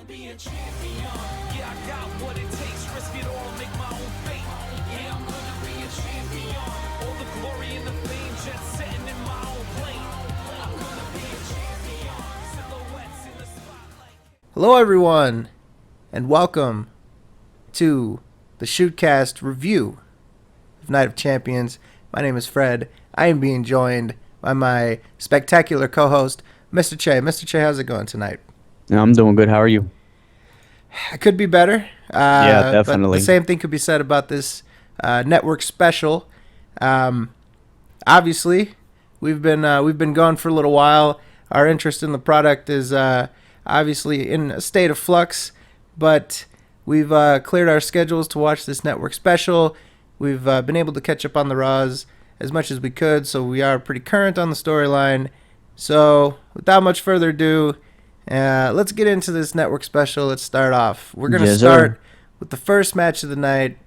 gonna be a champion. Yeah, I got what it takes. Risk it all, make my own fate. Yeah, I'm gonna be a champion. All the glory and the fame, jet setting in my own plane. I'm gonna be a champion. Silhouettes in the spotlight. Hello, everyone, and welcome to the Shootcast review of Night of Champions. My name is Fred. I am being joined by my spectacular co-host, Mr. Che. Mr. Che, how's it going tonight? I'm doing good. How are you? I could be better. Yeah, definitely. But the same thing could be said about this network special. Obviously, we've been going for a little while. Our interest in the product is obviously in a state of flux, but we've cleared our schedules to watch this network special. We've been able to catch up on the Raws as much as we could, so we are pretty current on the storyline. So, without much further ado, let's get into this network special. Let's start off. We're going to start with the first match of the night.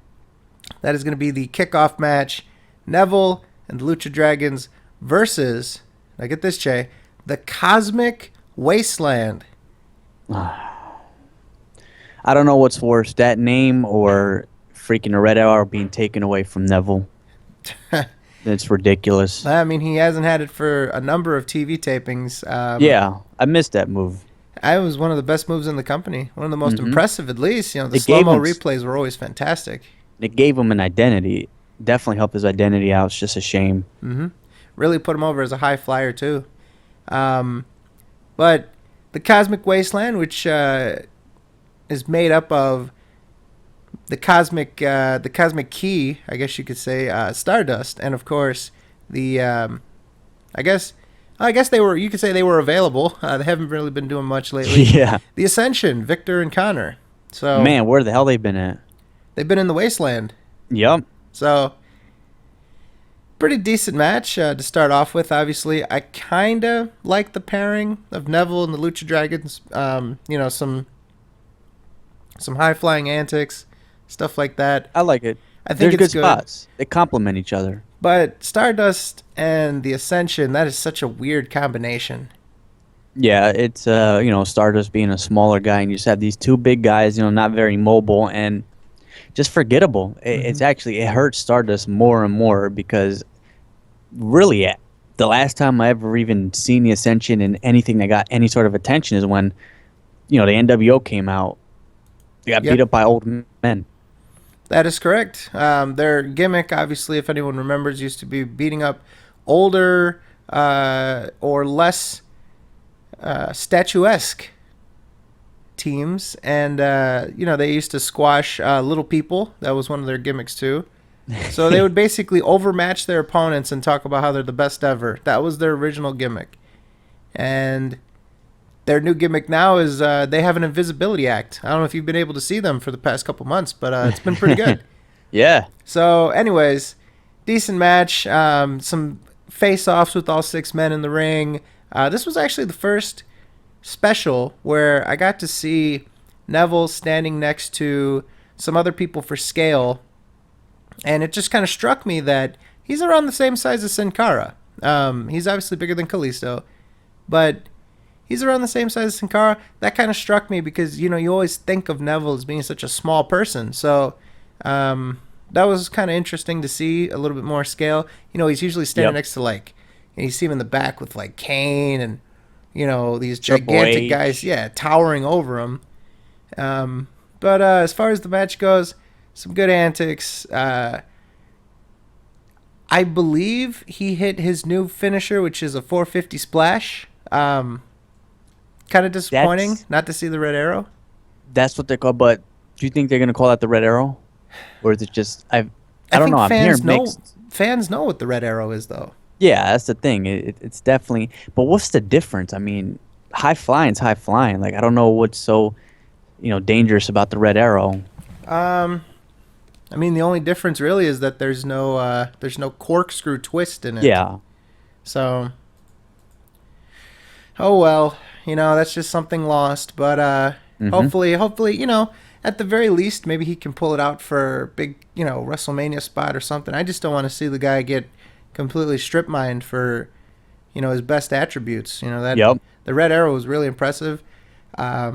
That is going to be the kickoff match. Neville and the Lucha Dragons versus, now get this, Che, the Cosmic Wasteland. I don't know what's worse, that name or freaking a Red Arrow being taken away from Neville. It's ridiculous. I mean, he hasn't had it for a number of TV tapings. Yeah, I missed that move. It was one of the best moves in the company. One of the most impressive, at least. You know, the It slow-mo gave him- replays were always fantastic. It gave him an identity. Definitely helped his identity out. It's just a shame. Really put him over as a high flyer, too. But the Cosmic Wasteland, which is made up of the cosmic key, I guess you could say, Stardust, and of course the I guess you could say they were available. They haven't really been doing much lately. Yeah. The Ascension, Victor and Connor. So Man, where the hell they been at? they've been in the Wasteland. Yup. So pretty decent match to start off with. Obviously, I kind of like the pairing of Neville and the Lucha Dragons. You know, some high flying antics, stuff like that. I like it. I think There's it's good good. spots. They complement each other. But Stardust and the Ascension, that is such a weird combination. Yeah, it's Stardust being a smaller guy, and you just have these two big guys, not very mobile and just forgettable. It's actually, it hurts Stardust more and more because really the last time I ever even seen the Ascension in anything that got any sort of attention is when the NWO came out. They got beat up by old men. That is correct. Their gimmick, obviously, if anyone remembers, used to be beating up older or less statuesque teams. And, they used to squash little people. That was one of their gimmicks, too. So they would basically overmatch their opponents and talk about how they're the best ever. That was their original gimmick. And their new gimmick now is they have an invisibility act. I don't know if you've been able to see them for the past couple months, but it's been pretty good. Yeah. So, anyways, decent match. Some face-offs with all six men in the ring. This was actually the first special where I got to see Neville standing next to some other people for scale. And it just kind of struck me that he's around the same size as Sin Cara. He's obviously bigger than Kalisto, but he's around the same size as Sin Cara. That kind of struck me because, you always think of Neville as being such a small person. So that was kind of interesting to see a little bit more scale. He's usually standing next to, and you see him in the back with, Kane and, these gigantic guys, towering over him. But as far as the match goes, some good antics. I believe he hit his new finisher, which is a 450 splash. Kind of disappointing not to see the Red Arrow. That's what they're called, but do you think they're going to call that the Red Arrow? Or is it just... I don't know. I'm hearing mixed. Fans know what the Red Arrow is, though. Yeah, that's the thing. It's definitely... But what's the difference? I mean, high flying's high flying. I don't know what's so, dangerous about the Red Arrow. I mean, the only difference really is that there's no corkscrew twist in it. Yeah. So, oh well, that's just something lost. But hopefully, at the very least, maybe he can pull it out for a big, WrestleMania spot or something. I just don't want to see the guy get completely strip mined for, his best attributes. The Red Arrow was really impressive. I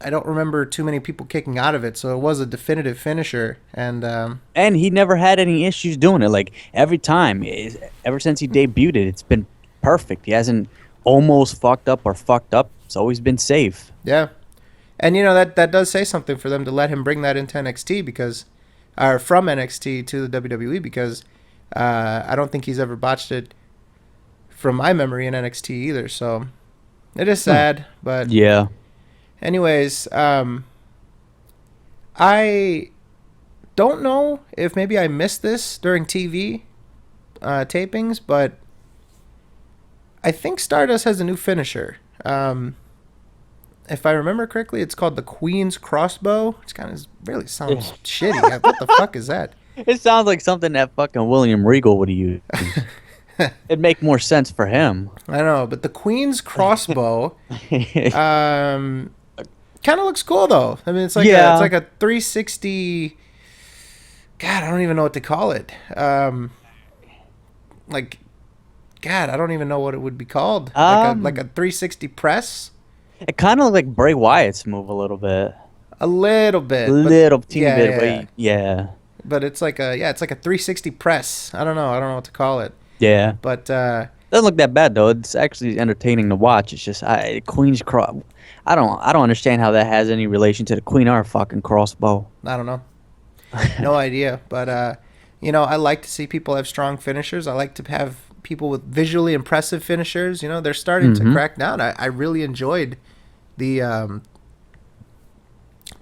don't remember too many people kicking out of it, so it was a definitive finisher. And And he never had any issues doing it. Like every time, ever since he debuted it, it's been perfect. He hasn't almost fucked up or fucked up. It's always been safe. yeah, and that does say something for them to let him bring that into NXT because, or from NXT to the WWE because I don't think he's ever botched it from my memory in NXT either. So it is sad, but Yeah. anyways, I don't know if maybe I missed this during TV tapings, but I think Stardust has a new finisher. If I remember correctly, it's called the Queen's Crossbow. It kind of really sounds shitty. What the fuck is that? It sounds like something that fucking William Regal would have used. It'd make more sense for him. I know, but the Queen's Crossbow kind of looks cool though. I mean, it's like a 360. God, I don't even know what to call it. Like, God, I don't even know what it would be called. Like a 360 press. It kind of looked like Bray Wyatt's move a little bit. A little bit. Teeny bit. Yeah. But it's like a 360 press. I don't know what to call it. Yeah. But doesn't look that bad though. It's actually entertaining to watch. It's just Queen's Cross. I don't understand how that has any relation to the Queen or fucking crossbow. I don't know. No idea. But I like to see people have strong finishers. I like to have people with visually impressive finishers. They're starting to crack down. I really enjoyed the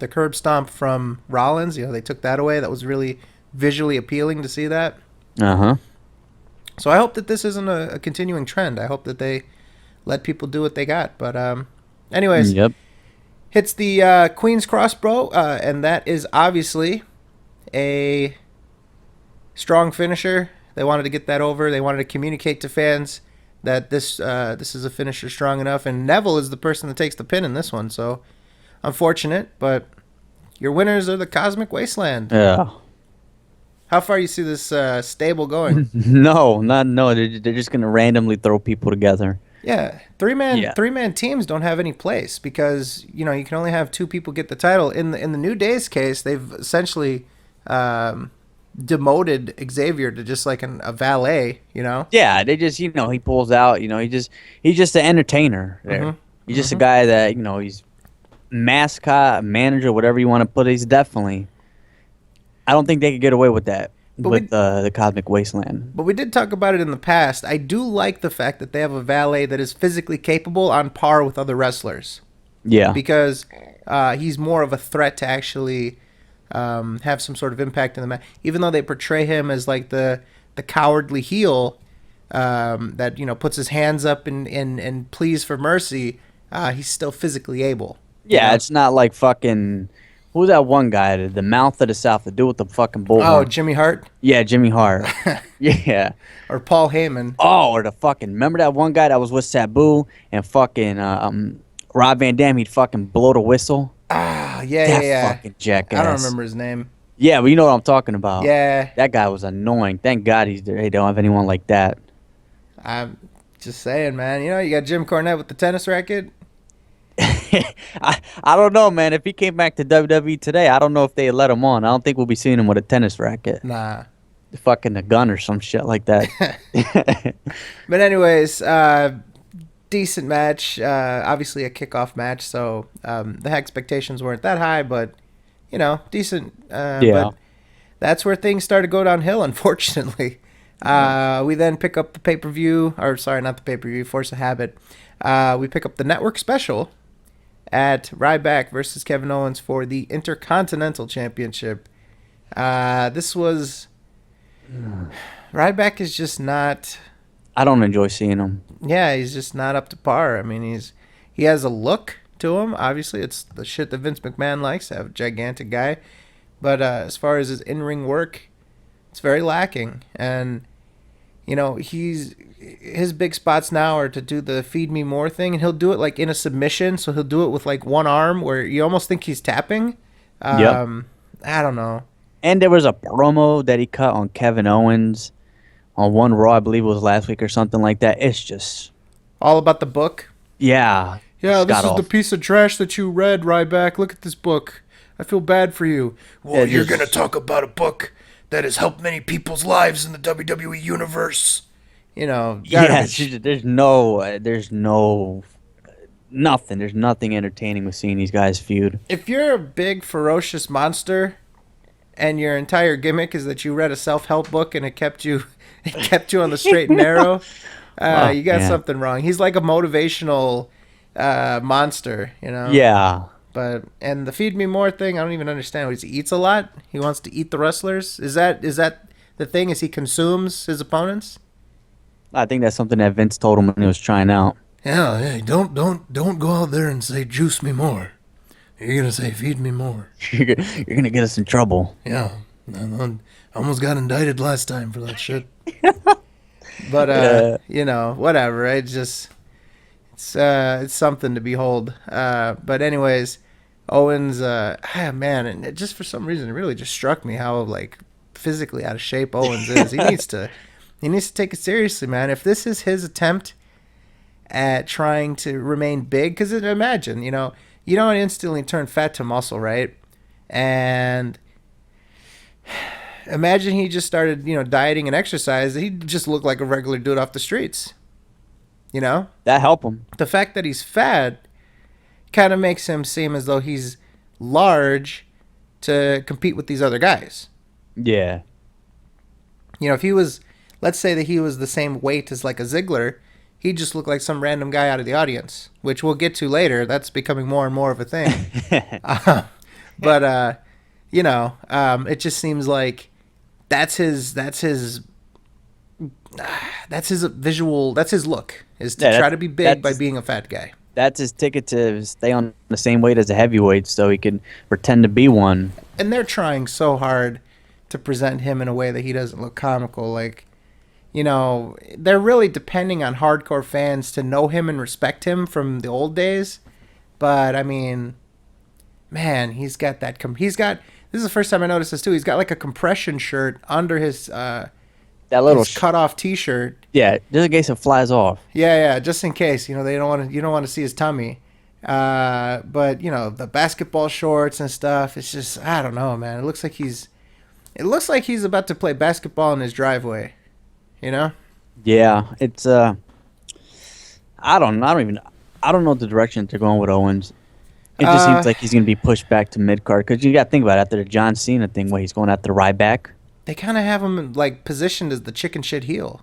curb stomp from Rollins. They took that away. That was really visually appealing to see that. Uh-huh. So I hope that this isn't a continuing trend. I hope that they let people do what they got. But anyways, Yep. hits the Queen's Crossbow, and that is obviously a strong finisher. They wanted to get that over. They wanted to communicate to fans that this is a finisher strong enough. And Neville is the person that takes the pin in this one. So unfortunate, but your winners are the Cosmic Wasteland. Yeah. How far you see this stable going? No. They're just gonna randomly throw people together. Yeah, three-man teams don't have any place because you can only have two people get the title. In the New Day's case, they've essentially demoted Xavier to just like a valet. Yeah, they just he pulls out. He's just an entertainer there. Mhm. He's just a guy that he's mascot, manager, whatever you want to put it. He's definitely. I don't think they could get away with that with the Cosmic Wasteland. But we did talk about it in the past. I do like the fact that they have a valet that is physically capable on par with other wrestlers. Yeah. Because he's more of a threat to actually have some sort of impact in the match. Even though they portray him as like the cowardly heel that puts his hands up and pleads for mercy, he's still physically able. Yeah, it's not like fucking. Who's that one guy? The Mouth of the South. The dude with the fucking bullhorn. Oh, Jimmy Hart? Yeah, Jimmy Hart. Yeah. Or Paul Heyman. Oh, or the fucking. Remember that one guy that was with Sabu and fucking Rob Van Dam? He'd fucking blow the whistle. Ah, yeah. That fucking jackass. I don't remember his name. Yeah, but you know what I'm talking about. Yeah. That guy was annoying. Thank God they don't have anyone like that. I'm just saying, man. You got Jim Cornette with the tennis racket. I don't know, man. If he came back to WWE today, I don't know if they let him on. I don't think we'll be seeing him with a tennis racket. Nah. Fucking a gun or some shit like that. But anyways, decent match. Obviously a kickoff match, so the expectations weren't that high, but decent. Yeah. But that's where things started to go downhill, unfortunately. We then pick up the pay-per-view, or sorry, not the pay-per-view, Force of Habit. We pick up the network special at Ryback versus Kevin Owens for the Intercontinental Championship. This was... Ryback is just not... I don't enjoy seeing him. Yeah, he's just not up to par. I mean, he has a look to him. Obviously, it's the shit that Vince McMahon likes, to have a gigantic guy. But as far as his in-ring work, it's very lacking. And, his big spots now are to do the feed me more thing, and he'll do it like in a submission, so he'll do it with like one arm where you almost think he's tapping. Yep. I don't know. And there was a promo that he cut on Kevin Owens on one Raw, I believe it was last week or something like that. It's just All about the book. yeah. Yeah, this got is the off. piece of trash that you read, Ryback. Look at this book. I feel bad for you. Well, Yeah, you're just- going to talk about a book that has helped many people's lives in the WWE universe. You know, Yeah, garbage. there's no nothing. There's nothing entertaining with seeing these guys feud. If you're a big, ferocious monster and your entire gimmick is that you read a self-help book and it kept you it kept you on the straight and narrow, Oh, you got man. something wrong. He's like a motivational monster, you know? Yeah. But and the feed me more thing, I don't even understand. He eats a lot. He wants to eat the wrestlers. Is that the thing? Is he consumes his opponents? I think that's something that Vince told him when he was trying out. Yeah. Hey, don't go out there and say juice me more. You're gonna say feed me more. You're gonna get us in trouble. Yeah. I almost got indicted last time for that shit. But Yeah. you know, whatever. It's something to behold. But anyways, Owens, man, and it just for some reason it really just struck me how like physically out of shape Owens is. He needs to take it seriously, man. If this is his attempt at trying to remain big, because imagine, you don't instantly turn fat to muscle, right? And imagine he just started, dieting and exercise. He'd just look like a regular dude off the streets. You know? That help him. The fact that he's fat kind of makes him seem as though he's large to compete with these other guys. Yeah. If he was, let's say that he was the same weight as like a Ziggler, he'd just look like some random guy out of the audience, which we'll get to later. That's becoming more and more of a thing. But it just seems like that's his visual, that's his look, is to try to be big by being a fat guy. That's his ticket to stay on the same weight as the heavyweights, so he can pretend to be one. And they're trying so hard to present him in a way that he doesn't look comical. Like, they're really depending on hardcore fans to know him and respect him from the old days. But I mean, man, he's got that. This is the first time I noticed this too. He's got like a compression shirt under his That little his cut off T-shirt. yeah, just in case it flies off. Yeah, just in case, you don't want to see his tummy. But the basketball shorts and stuff, it's just, I don't know, man. It looks like he's about to play basketball in his driveway, you know? Yeah, it's I don't know the direction they're going with Owens. It just seems like he's gonna be pushed back to mid card because you got to think about it, after the John Cena thing where he's going after Ryback. They kind of have him like positioned as the chicken shit heel.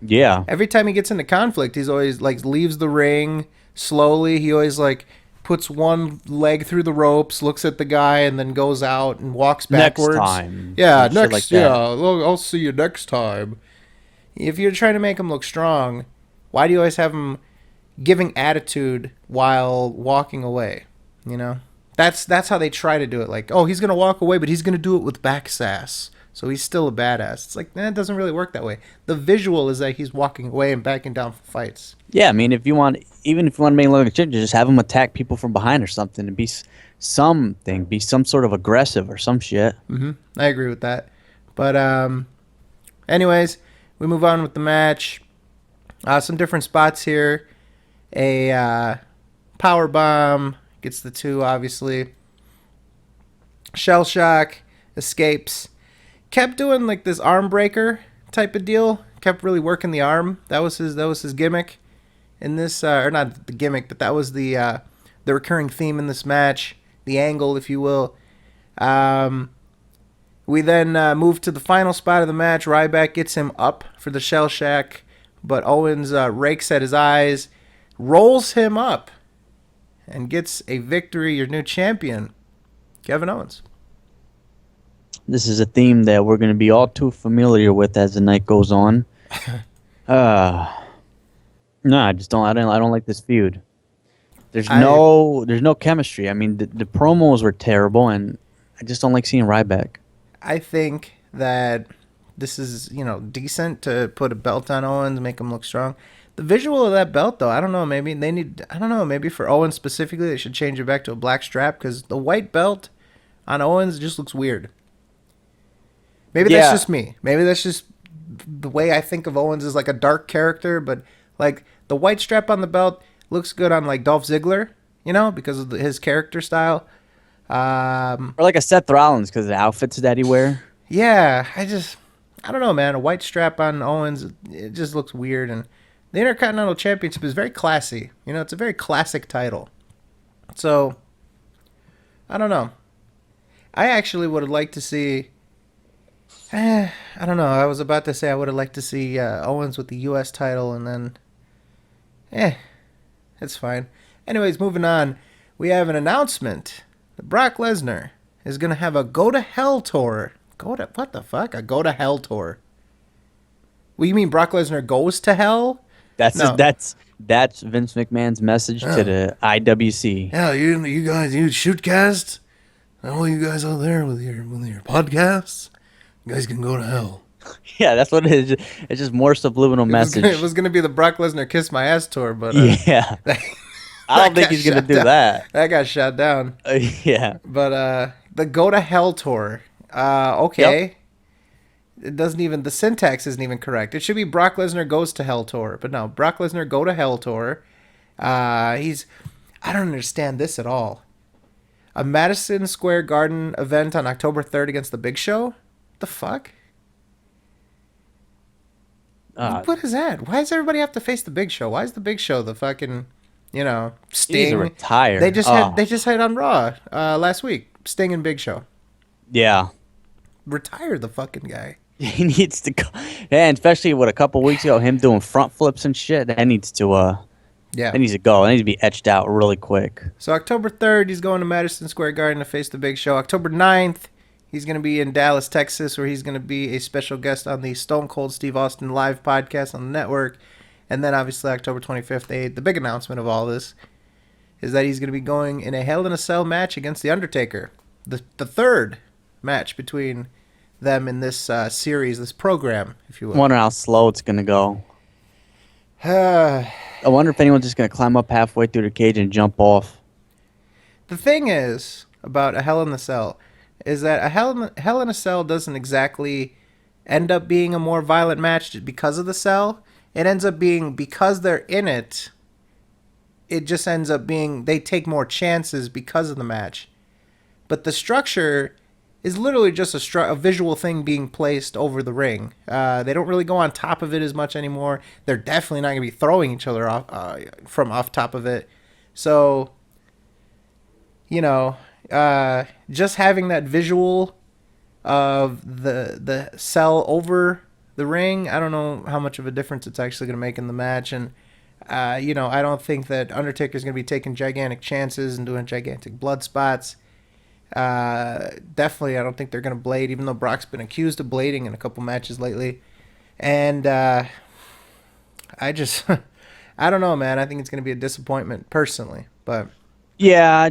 Yeah, Every time he gets into conflict, he's always like leaves the ring slowly. He always like puts one leg through the ropes, looks at the guy, and then goes out and walks backwards. Next time. Yeah, and shit next. like that. Yeah, I'll see you next time. If you're trying to make him look strong, why do you always have him giving attitude while walking away? That's how they try to do it. Like, oh, he's gonna walk away, but he's gonna do it with back sass. So he's still a badass. It's like, it doesn't really work that way. The visual is that he's walking away and backing down from fights. Yeah, I mean, if you want to make him look like a chicken, just have him attack people from behind or something and be some sort of aggressive or some shit. Mm-hmm. I agree with that. But anyways, we move on with the match. Some different spots here. A power bomb gets the two, obviously. Shell shock escapes. Kept doing like this arm breaker type of deal. Kept really working the arm. That was his gimmick in this, or not the gimmick, but that was the recurring theme in this match, the angle, if you will. We then move to the final spot of the match. Ryback gets him up for the shell shock, but Owens rakes at his eyes, rolls him up, and gets a victory. Your new champion, Kevin Owens. This is a theme that we're going to be all too familiar with as the night goes on. No, I just don't. I don't like this feud. There's no chemistry. I mean, the promos were terrible, and I just don't like seeing Ryback. I think that this is, decent to put a belt on Owens, make him look strong. The visual of that belt, though, I don't know. Maybe maybe for Owens specifically, they should change it back to a black strap because the white belt on Owens just looks weird. Maybe that's just me. Maybe that's just the way I think of Owens as like a dark character, but like the white strap on the belt, Looks good on like Dolph Ziggler, because of his character style. Or like a Seth Rollins because of the outfits that he wear. Yeah, I don't know, man. A white strap on Owens, it just looks weird. And the Intercontinental Championship is very classy. It's a very classic title. So, I don't know. I actually would have liked to see. I don't know. I was about to say I would have liked to see Owens with the U.S. title, and then, it's fine. Anyways, moving on. We have an announcement. Brock Lesnar is going to have a Go to Hell tour. What the fuck? A Go to Hell tour? What, you mean Brock Lesnar goes to hell? That's No. that's Vince McMahon's message to the IWC. Yeah, you guys, you Shootcast, all you guys out there with your podcasts, you guys can go to hell. Yeah, that's what it is. It's just more subliminal message. It was gonna be the Brock Lesnar Kiss My Ass tour, but yeah. I don't think he's going to do that. That got shot down. Yeah. But the Go to Hell tour, okay. Yep. It doesn't even, the syntax isn't even correct. It should be Brock Lesnar Goes to Hell tour, but no, Brock Lesnar Go to Hell tour. I don't understand this at all. A Madison Square Garden event on October 3rd against the Big Show? The fuck? What is that? Why does everybody have to face the Big Show? Why is the Big Show the fucking, Sting? He needs to retire. They just had on Raw last week. Sting and Big Show. Yeah. Retire the fucking guy. He needs to go. Yeah, and especially a couple weeks ago, him doing front flips and shit. That needs to go. That needs to be etched out really quick. So October 3rd, he's going to Madison Square Garden to face the Big Show. October 9th, he's going to be in Dallas, Texas, where he's going to be a special guest on the Stone Cold Steve Austin live podcast on the network. And then obviously October 25th, the big announcement of all this is that he's going to be going in a Hell in a Cell match against The Undertaker. The third match between them in this series, this program, if you will. I wonder how slow it's going to go. I wonder if anyone's just going to climb up halfway through the cage and jump off. The thing is about a Hell in a Cell is that a Hell in a Cell doesn't exactly end up being a more violent match because of the cell. It ends up being, because they're in it, it just ends up being, they take more chances because of the match. But the structure is literally just a visual thing being placed over the ring. They don't really go on top of it as much anymore. They're definitely not going to be throwing each other off from off top of it. So, just having that visual of the cell over the ring, I don't know how much of a difference it's actually going to make in the match. And, I don't think that Undertaker's going to be taking gigantic chances and doing gigantic blood spots. Definitely, I don't think they're going to blade, even though Brock's been accused of blading in a couple matches lately. And I don't know, man. I think it's going to be a disappointment personally. But yeah,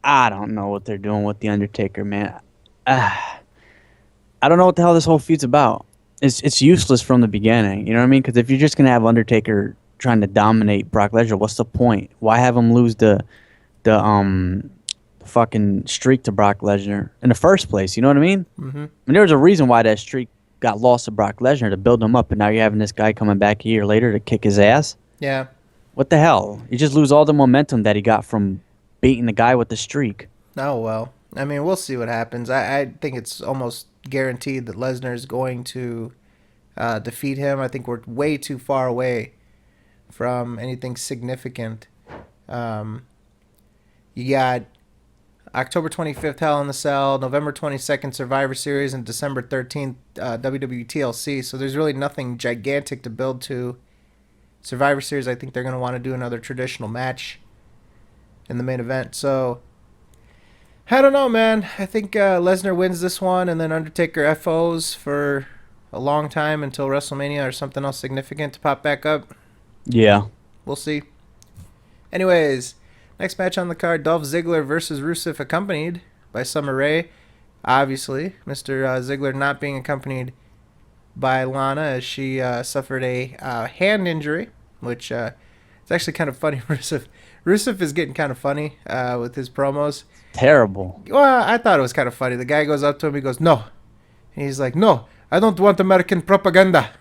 I don't know what they're doing with The Undertaker, man. I don't know what the hell this whole feud's about. It's useless from the beginning. You know what I mean? Because if you're just going to have Undertaker trying to dominate Brock Lesnar, what's the point? Why have him lose the fucking streak to Brock Lesnar in the first place? You know what I mean? Mm-hmm. I mean, there was a reason why that streak got lost to Brock Lesnar, to build him up, and now you're having this guy coming back a year later to kick his ass. Yeah. What the hell? You just lose all the momentum that he got from beating the guy with the streak. Oh, well. I mean, we'll see what happens. I think it's almost guaranteed that Lesnar is going to defeat him. I think we're way too far away from anything significant. You got October 25th, Hell in the Cell, November 22nd, Survivor Series, and December 13th, WWE TLC. So there's really nothing gigantic to build to. Survivor Series, I think they're going to want to do another traditional match in the main event. So, I don't know, man. I think Lesnar wins this one, and then Undertaker FOs for a long time until WrestleMania or something else significant to pop back up. Yeah. We'll see. Anyways, next match on the card, Dolph Ziggler versus Rusev, accompanied by Summer Rae. Obviously, Mr. Ziggler not being accompanied by Lana as she suffered a hand injury, which it's actually kind of funny. Rusev is getting kind of funny with his promos. Terrible. Well, I thought it was kind of funny. The guy goes up to him, he goes, "No." And he's like, "No, I don't want American propaganda."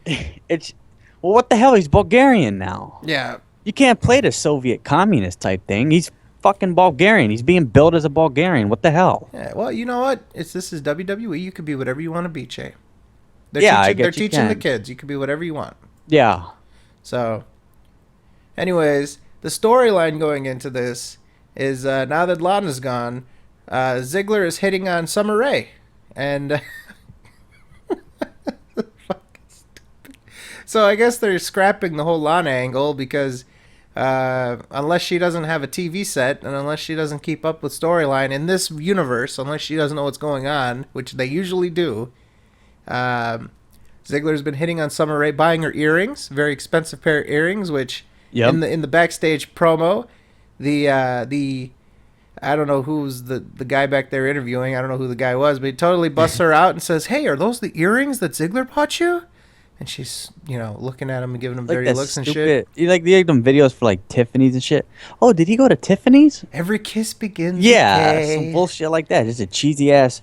Well, what the hell? He's Bulgarian now. Yeah. You can't play the Soviet communist type thing. He's fucking Bulgarian. He's being billed as a Bulgarian. What the hell? Yeah, well, you know what? This is WWE. You could be whatever you want to be, Che. They're Yeah, I teaching, they're guess you teaching the can. kids. You could be whatever you want. Yeah. So, anyways, the storyline going into this is now that Lana's gone, Ziggler is hitting on Summer Rae, and fucking stupid. So I guess they're scrapping the whole Lana angle because unless she doesn't have a TV set and unless she doesn't keep up with storyline in this universe, unless she doesn't know what's going on, which they usually do, Ziggler's been hitting on Summer Rae, buying her earrings, very expensive pair of earrings, which Yep. in the backstage promo, the I don't know who's the guy back there interviewing. I don't know who the guy was, but he totally busts her out and says, "Hey, are those the earrings that Ziggler bought you?" And she's, looking at him and giving him dirty that looks and shit. stupid. You like them videos for like Tiffany's and shit. Oh, did he go to Tiffany's? Every kiss begins. Yeah, with K. some bullshit like that. Just a cheesy ass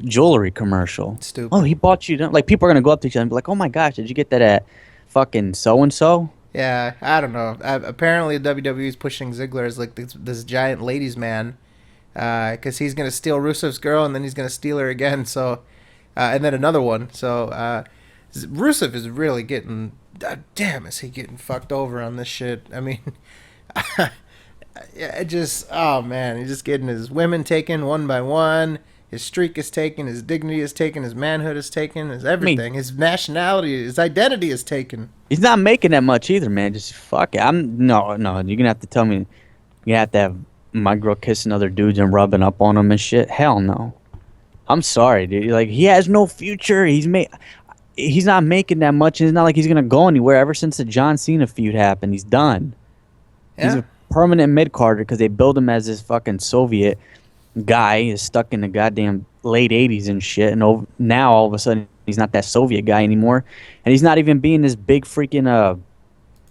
jewelry commercial. Stupid. Oh, he bought you. Like people are gonna go up to each other and be like, "Oh my gosh, did you get that at fucking so and so?" Yeah, I don't know. Apparently, WWE is pushing Ziggler as like this giant ladies' man, because he's gonna steal Rusev's girl and then he's gonna steal her again. So, and then another one. So, Rusev is really getting. Damn, is he getting fucked over on this shit? I mean, yeah, it just. Oh man, he's just getting his women taken one by one. His streak is taken. His dignity is taken. His manhood is taken. His everything. His nationality, his identity is taken. He's not making that much either, man. Just fuck it. No. You're gonna have to tell me. You have to have my girl kissing other dudes and rubbing up on them and shit. Hell no. I'm sorry, dude. Like he has no future. He's not making that much. And it's not like he's gonna go anywhere. Ever since the John Cena feud happened, he's done. Yeah. He's a permanent mid-carder because they build him as this fucking Soviet guy is stuck in the goddamn late 80s and shit, and now all of a sudden he's not that Soviet guy anymore, and he's not even being this big freaking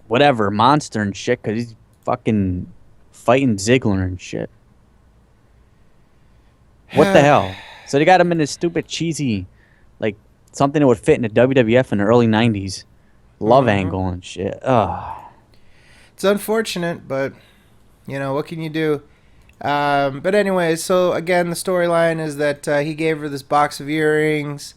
whatever monster and shit because he's fucking fighting Ziggler and shit. What the hell? So they got him in this stupid cheesy, like something that would fit in the WWF in the early 90s love angle and shit. Ugh. It's unfortunate, but what can you do? But anyway, so again, the storyline is that he gave her this box of earrings,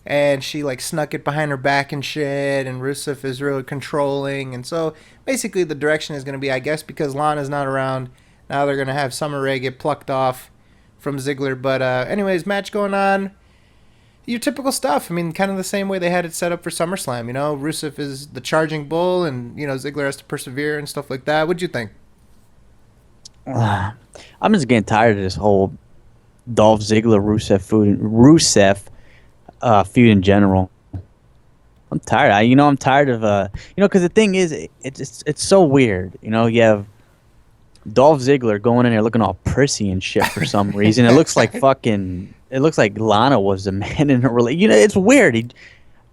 and she like snuck it behind her back and shit. And Rusev is really controlling, and so basically the direction is going to be, I guess, because Lana's not around now, they're going to have Summer Rae get plucked off from Ziggler. But anyways, match going on. Your typical stuff. I mean, kind of the same way they had it set up for SummerSlam. Rusev is the charging bull, and Ziggler has to persevere and stuff like that. What'd you think? I'm just getting tired of this whole Dolph Ziggler Rusev feud in general. I'm tired. I'm tired of because the thing is, it's so weird. You have Dolph Ziggler going in there looking all prissy and shit for some reason. It looks like Lana was the man in a relationship. It's weird.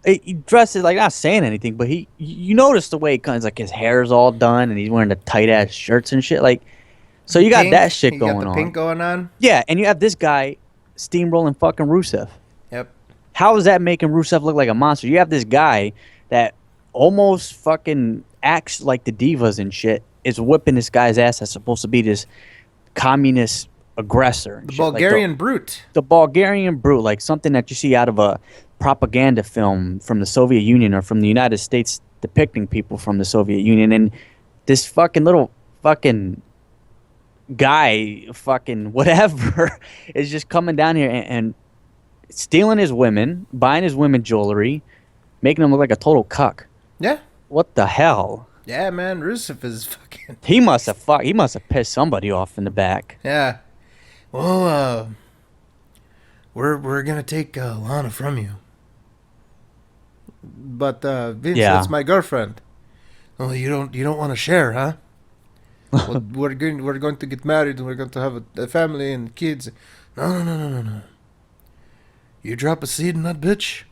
He dresses like, not saying anything, but you notice the way he comes, like his hair's all done and he's wearing the tight ass shirts and shit. Like, so you got that shit going on. You got the pink going on. Yeah, and you have this guy steamrolling fucking Rusev. Yep. How is that making Rusev look like a monster? You have this guy that almost fucking acts like the divas and shit, is whipping this guy's ass that's supposed to be this communist aggressor. The Bulgarian brute. The Bulgarian brute, like something that you see out of a propaganda film from the Soviet Union or from the United States depicting people from the Soviet Union. And this fucking little fucking guy, fucking whatever, is just coming down here and stealing his women, buying his women jewelry, making him look like a total cuck. Yeah. What the hell? Yeah, man, Rusev is fucking. He must have pissed somebody off in the back. Yeah. Well, we're gonna take Lana from you, but Vince, that's my girlfriend. Oh, you don't want to share, huh? Well, we're going to get married and we're going to have a family and kids. No. You drop a seed in that bitch,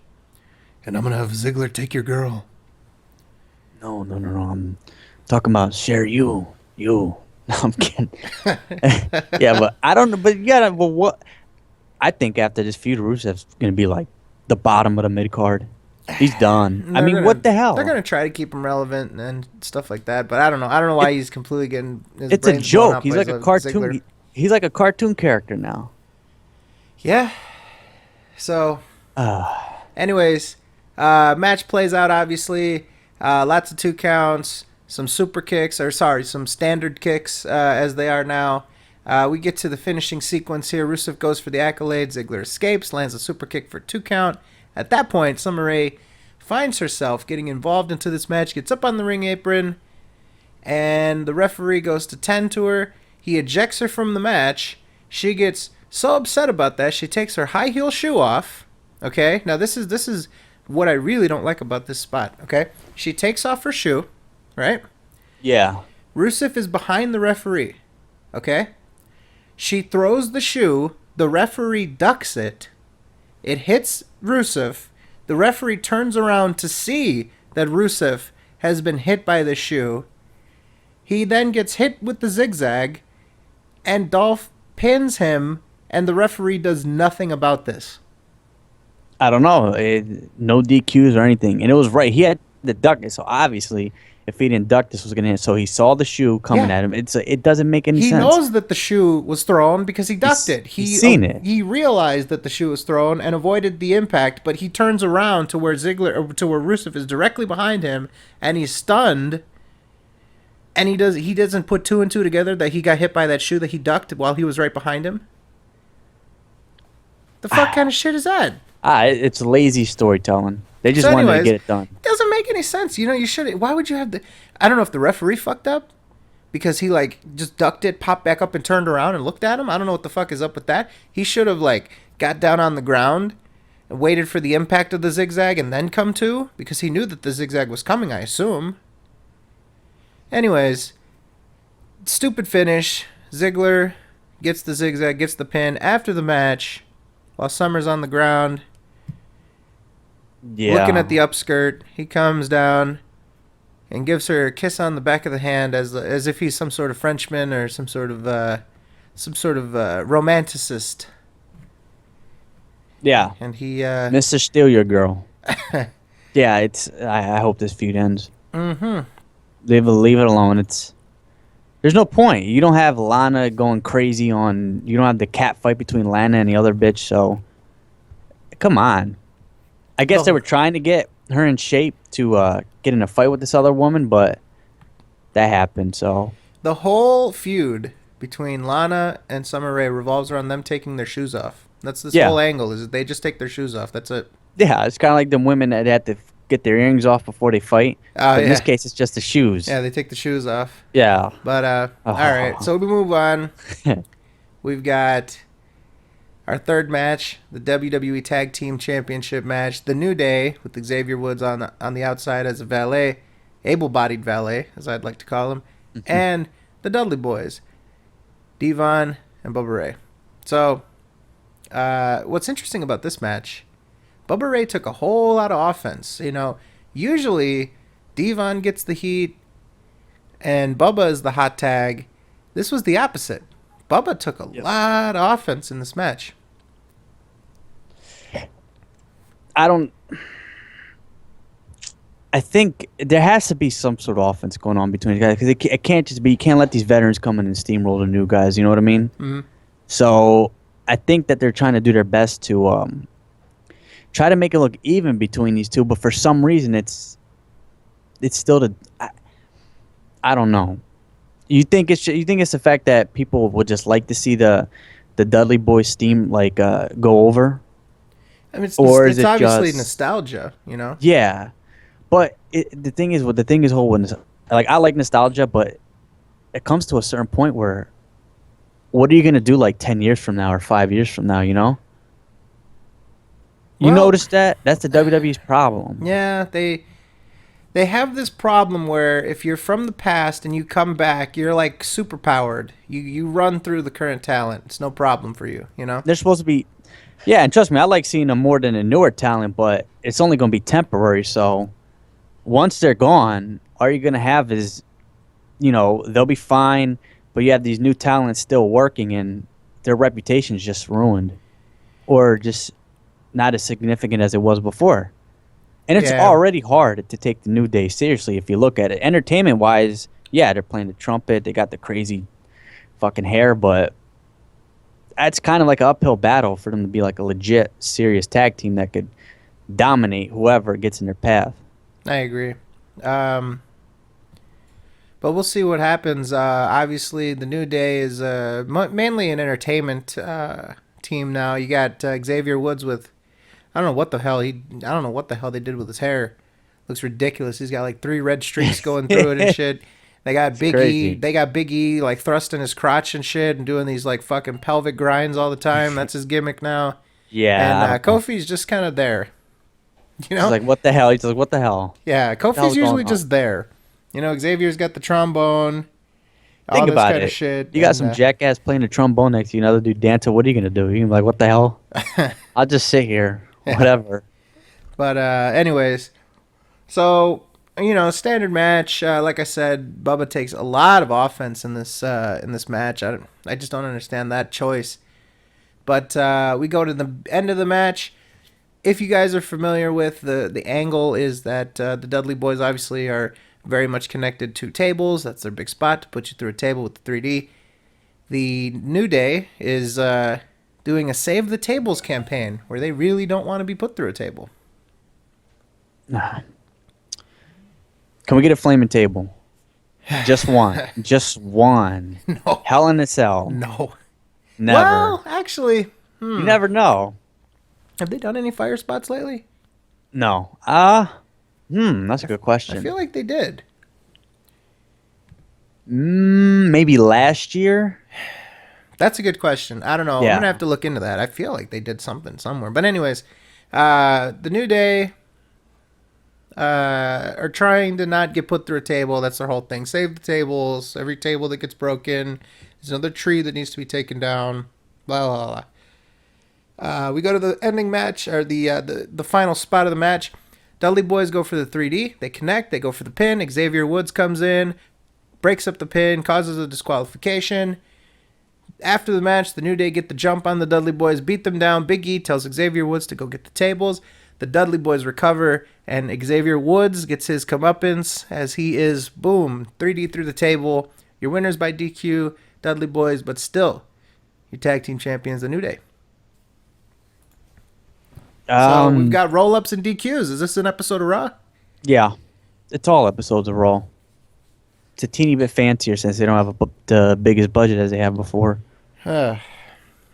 and I'm gonna have Ziggler take your girl. No. I'm talking about share you. No, I'm kidding. Yeah, but I don't know. But what? I think after this feud, Rusev's gonna be like the bottom of the mid card. He's done. I mean, what the hell? They're gonna try to keep him relevant and stuff like that, but I don't know. I don't know why he's completely getting his It's a brains blown joke. out He's by like a cartoon. Ziggler. He's like a cartoon character now. Yeah. So, anyways, match plays out. Obviously, lots of 2 counts, some super kicks, some standard kicks as they are now. We get to the finishing sequence here. Rusev goes for the accolade. Ziggler escapes, lands a super kick for 2 count. At that point, Summer Rae finds herself getting involved into this match, gets up on the ring apron, and the referee goes to tend to her. He ejects her from the match. She gets so upset about that, she takes her high heel shoe off. Okay, now this is what I really don't like about this spot. Okay, she takes off her shoe, right? Yeah. Rusev is behind the referee. Okay, she throws the shoe. The referee ducks it. It hits Rusev. The referee turns around to see that Rusev has been hit by the shoe. He then gets hit with the zigzag, and Dolph pins him, and the referee does nothing about this. I don't know. No DQs or anything. And it was right. He had to duck it. So obviously, if he didn't duck, this was going to hit. So he saw the shoe coming at him. It doesn't make any sense. He knows that the shoe was thrown because he ducked it. He's seen it. He realized that the shoe was thrown and avoided the impact, but he turns around to where Rusev is directly behind him, and he's stunned. And he doesn't put 2 and 2 together that he got hit by that shoe that he ducked while he was right behind him. The fuck kind of shit is that? It's lazy storytelling. They just wanted to get it done. It doesn't make any sense. You know, you should. Why would you have the? I don't know if the referee fucked up because he just ducked it, popped back up, and turned around and looked at him. I don't know what the fuck is up with that. He should have got down on the ground and waited for the impact of the zigzag and then come to, because he knew that the zigzag was coming, I assume. Anyways, stupid finish. Ziggler gets the zigzag, gets the pin after the match while Summer's on the ground. Yeah. Looking at the upskirt, he comes down and gives her a kiss on the back of the hand as if he's some sort of Frenchman or some sort of romanticist. Yeah. And he Mr. Steal Your Girl. Yeah, I hope this feud ends. Mm-hmm. Leave it alone. There's no point. You don't have Lana going crazy you don't have the cat fight between Lana and the other bitch, so come on. I guess they were trying to get her in shape to get in a fight with this other woman, but that happened, so. The whole feud between Lana and Summer Rae revolves around them taking their shoes off. That's this whole angle, is that they just take their shoes off. That's it. Yeah, it's kind of like the women that had to get their earrings off before they fight. But in this case, it's just the shoes. Yeah, they take the shoes off. Yeah. But, all right, so we move on. We've got our third match, the WWE Tag Team Championship match. The New Day with Xavier Woods on the outside as a valet, able-bodied valet, as I'd like to call him, and the Dudley Boys, Devon and Bubba Ray. So, what's interesting about this match, Bubba Ray took a whole lot of offense. You know, usually Devon gets the heat and Bubba is the hot tag. This was the opposite. Bubba took a lot of offense in this match. I think there has to be some sort of offense going on between the guys, because it can't just be, you can't let these veterans come in and steamroll the new guys, you know what I mean? Mm-hmm. So I think that they're trying to do their best to try to make it look even between these two, but for some reason it's still I don't know. You think it's the fact that people would just like to see the Dudley Boys steam go over? I mean, it's is it obviously just nostalgia, you know? Yeah. But the thing is I like nostalgia, but it comes to a certain point where what are you going to do 10 years from now or 5 years from now, you know? You notice that? That's the WWE's problem. Yeah, they have this problem where if you're from the past and you come back, you're super powered. You run through the current talent. It's no problem for you, you know? They're supposed to be... Yeah, and trust me, I like seeing them more than a newer talent, but it's only going to be temporary, so once they're gone, all you're going to have is, they'll be fine, but you have these new talents still working, and their reputation is just ruined. Or just not as significant as it was before. And it's Yeah. already hard to take the New Day seriously if you look at it. Entertainment-wise, yeah, they're playing the trumpet. They got the crazy fucking hair, but it's kind of like an uphill battle for them to be like a legit, serious tag team that could dominate whoever gets in their path. I agree. But we'll see what happens. Obviously, the New Day is mainly an entertainment team now. You got Xavier Woods with I don't know what the hell they did with his hair. Looks ridiculous. He's got like 3 red streaks going through it and shit. They got Big crazy. E. They got Big E like thrusting his crotch and shit and doing these like fucking pelvic grinds all the time. That's his gimmick now. Yeah. And Kofi's just kind of there. You know? He's like, what the hell? He's like, what the hell? Yeah, hell's Kofi's usually going on? just there. You know, Xavier's got the trombone. All Think this about kind it. of shit. You got and, some jackass playing the trombone next to you, another dude dancing. What are you going to do? You're gonna be like, what the hell? I'll just sit here. Whatever. But anyways, so you know, standard match. Like I said, Bubba takes a lot of offense in this match. I just don't understand that choice. But we go to the end of the match. If you guys are familiar with the angle, is that the Dudley Boys obviously are very much connected to tables. That's their big spot to put you through a table with the 3D. The New Day is doing a Save the Tables campaign where they really don't want to be put through a table. Can we get a flaming table? Just one. Just one. No. Hell in a Cell. No. Never. Well, actually, You never know. have they done any fire spots lately? No. That's a good question. I feel like they did. Maybe last year. That's a good question. I don't know. Yeah. I'm going to have to look into that. I feel like they did something somewhere. But anyways, the New Day are trying to not get put through a table. That's their whole thing. Save the tables. Every table that gets broken is another tree that needs to be taken down. Blah, blah, blah. We go to the ending match, or the final spot of the match. Dudley Boys go for the 3D. They connect. They go for the pin. Xavier Woods comes in, breaks up the pin, causes a disqualification. After the match, the New Day get the jump on the Dudley Boys, beat them down. Big E tells Xavier Woods to go get the tables. The Dudley Boys recover, and Xavier Woods gets his comeuppance as he is, boom, 3D through the table. Your winners by DQ, Dudley Boys, but still, your tag team champions, the New Day. So we've got roll-ups and DQs. Is this an episode of Raw? Yeah. It's all episodes of Raw. It's a teeny bit fancier since they don't have the biggest budget as they have before.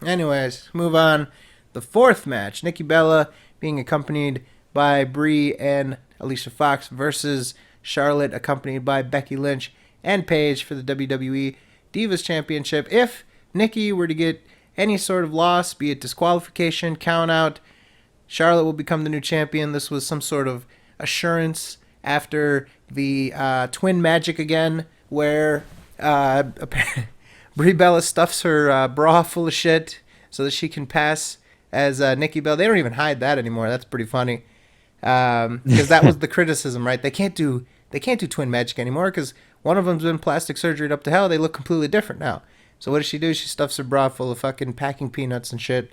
Anyways, move on. The fourth match, Nikki Bella being accompanied by Brie and Alicia Fox versus Charlotte, accompanied by Becky Lynch and Paige for the WWE Divas Championship. If Nikki were to get any sort of loss, be it disqualification, count out, Charlotte will become the new champion. This was some sort of assurance after the Twin Magic again, where Brie Bella stuffs her bra full of shit so that she can pass as Nikki Bella. They don't even hide that anymore. That's pretty funny, because that was the criticism, right? They can't do Twin Magic anymore because one of them's been plastic surgery up to hell. They look completely different now. So what does she do? She stuffs her bra full of fucking packing peanuts and shit.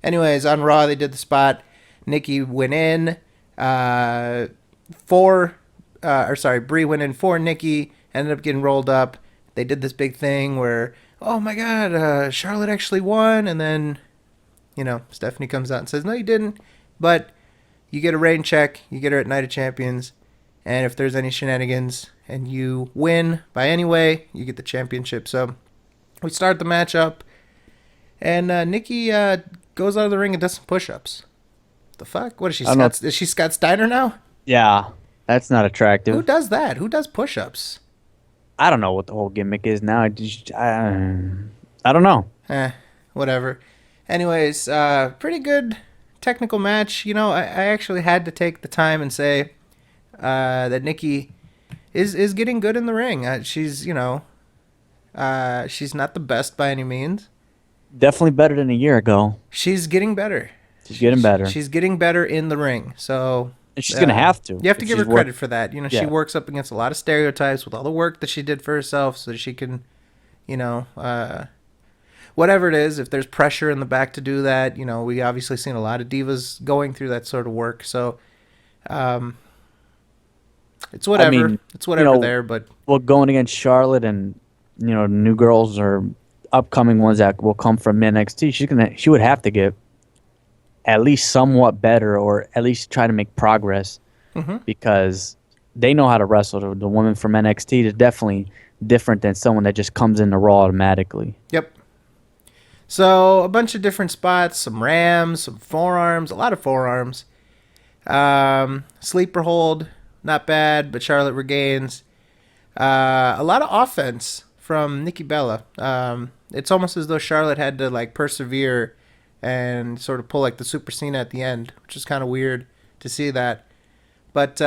Anyways, on Raw, they did the spot. Nikki went in Brie went in for Nikki, ended up getting rolled up. They did this big thing where, oh my God, Charlotte actually won. And then, Stephanie comes out and says, no, you didn't. But you get a rain check. You get her at Night of Champions. And if there's any shenanigans and you win by any way, you get the championship. So we start the match up. And Nikki goes out of the ring and does some push-ups. The fuck? What is she? Is she Scott Steiner now? Yeah, that's not attractive. Who does that? Who does push-ups? I don't know what the whole gimmick is now. I don't know. Whatever. Anyways, pretty good technical match. I actually had to take the time and say that Nikki is getting good in the ring. She's not the best by any means. Definitely better than a year ago. She's getting better. She's getting better. She's getting better in the ring. So and she's going to have to. You have to give her credit for that. She Yeah. works up against a lot of stereotypes with all the work that she did for herself so that she can, whatever it is, if there's pressure in the back to do that, we obviously seen a lot of divas going through that sort of work. So It's whatever. I mean, It's whatever know, there, but well, going against Charlotte and new girls or upcoming ones that will come from NXT, she would have to get at least somewhat better or at least try to make progress because they know how to wrestle. The woman from NXT is definitely different than someone that just comes in the Raw automatically. yep. So a bunch of different spots, some rams, some forearms, a lot of forearms. Sleeper hold, not bad, but Charlotte regains. A lot of offense from Nikki Bella. It's almost as though Charlotte had to like persevere and sort of pull like the Super Cena at the end, which is kind of weird to see that. But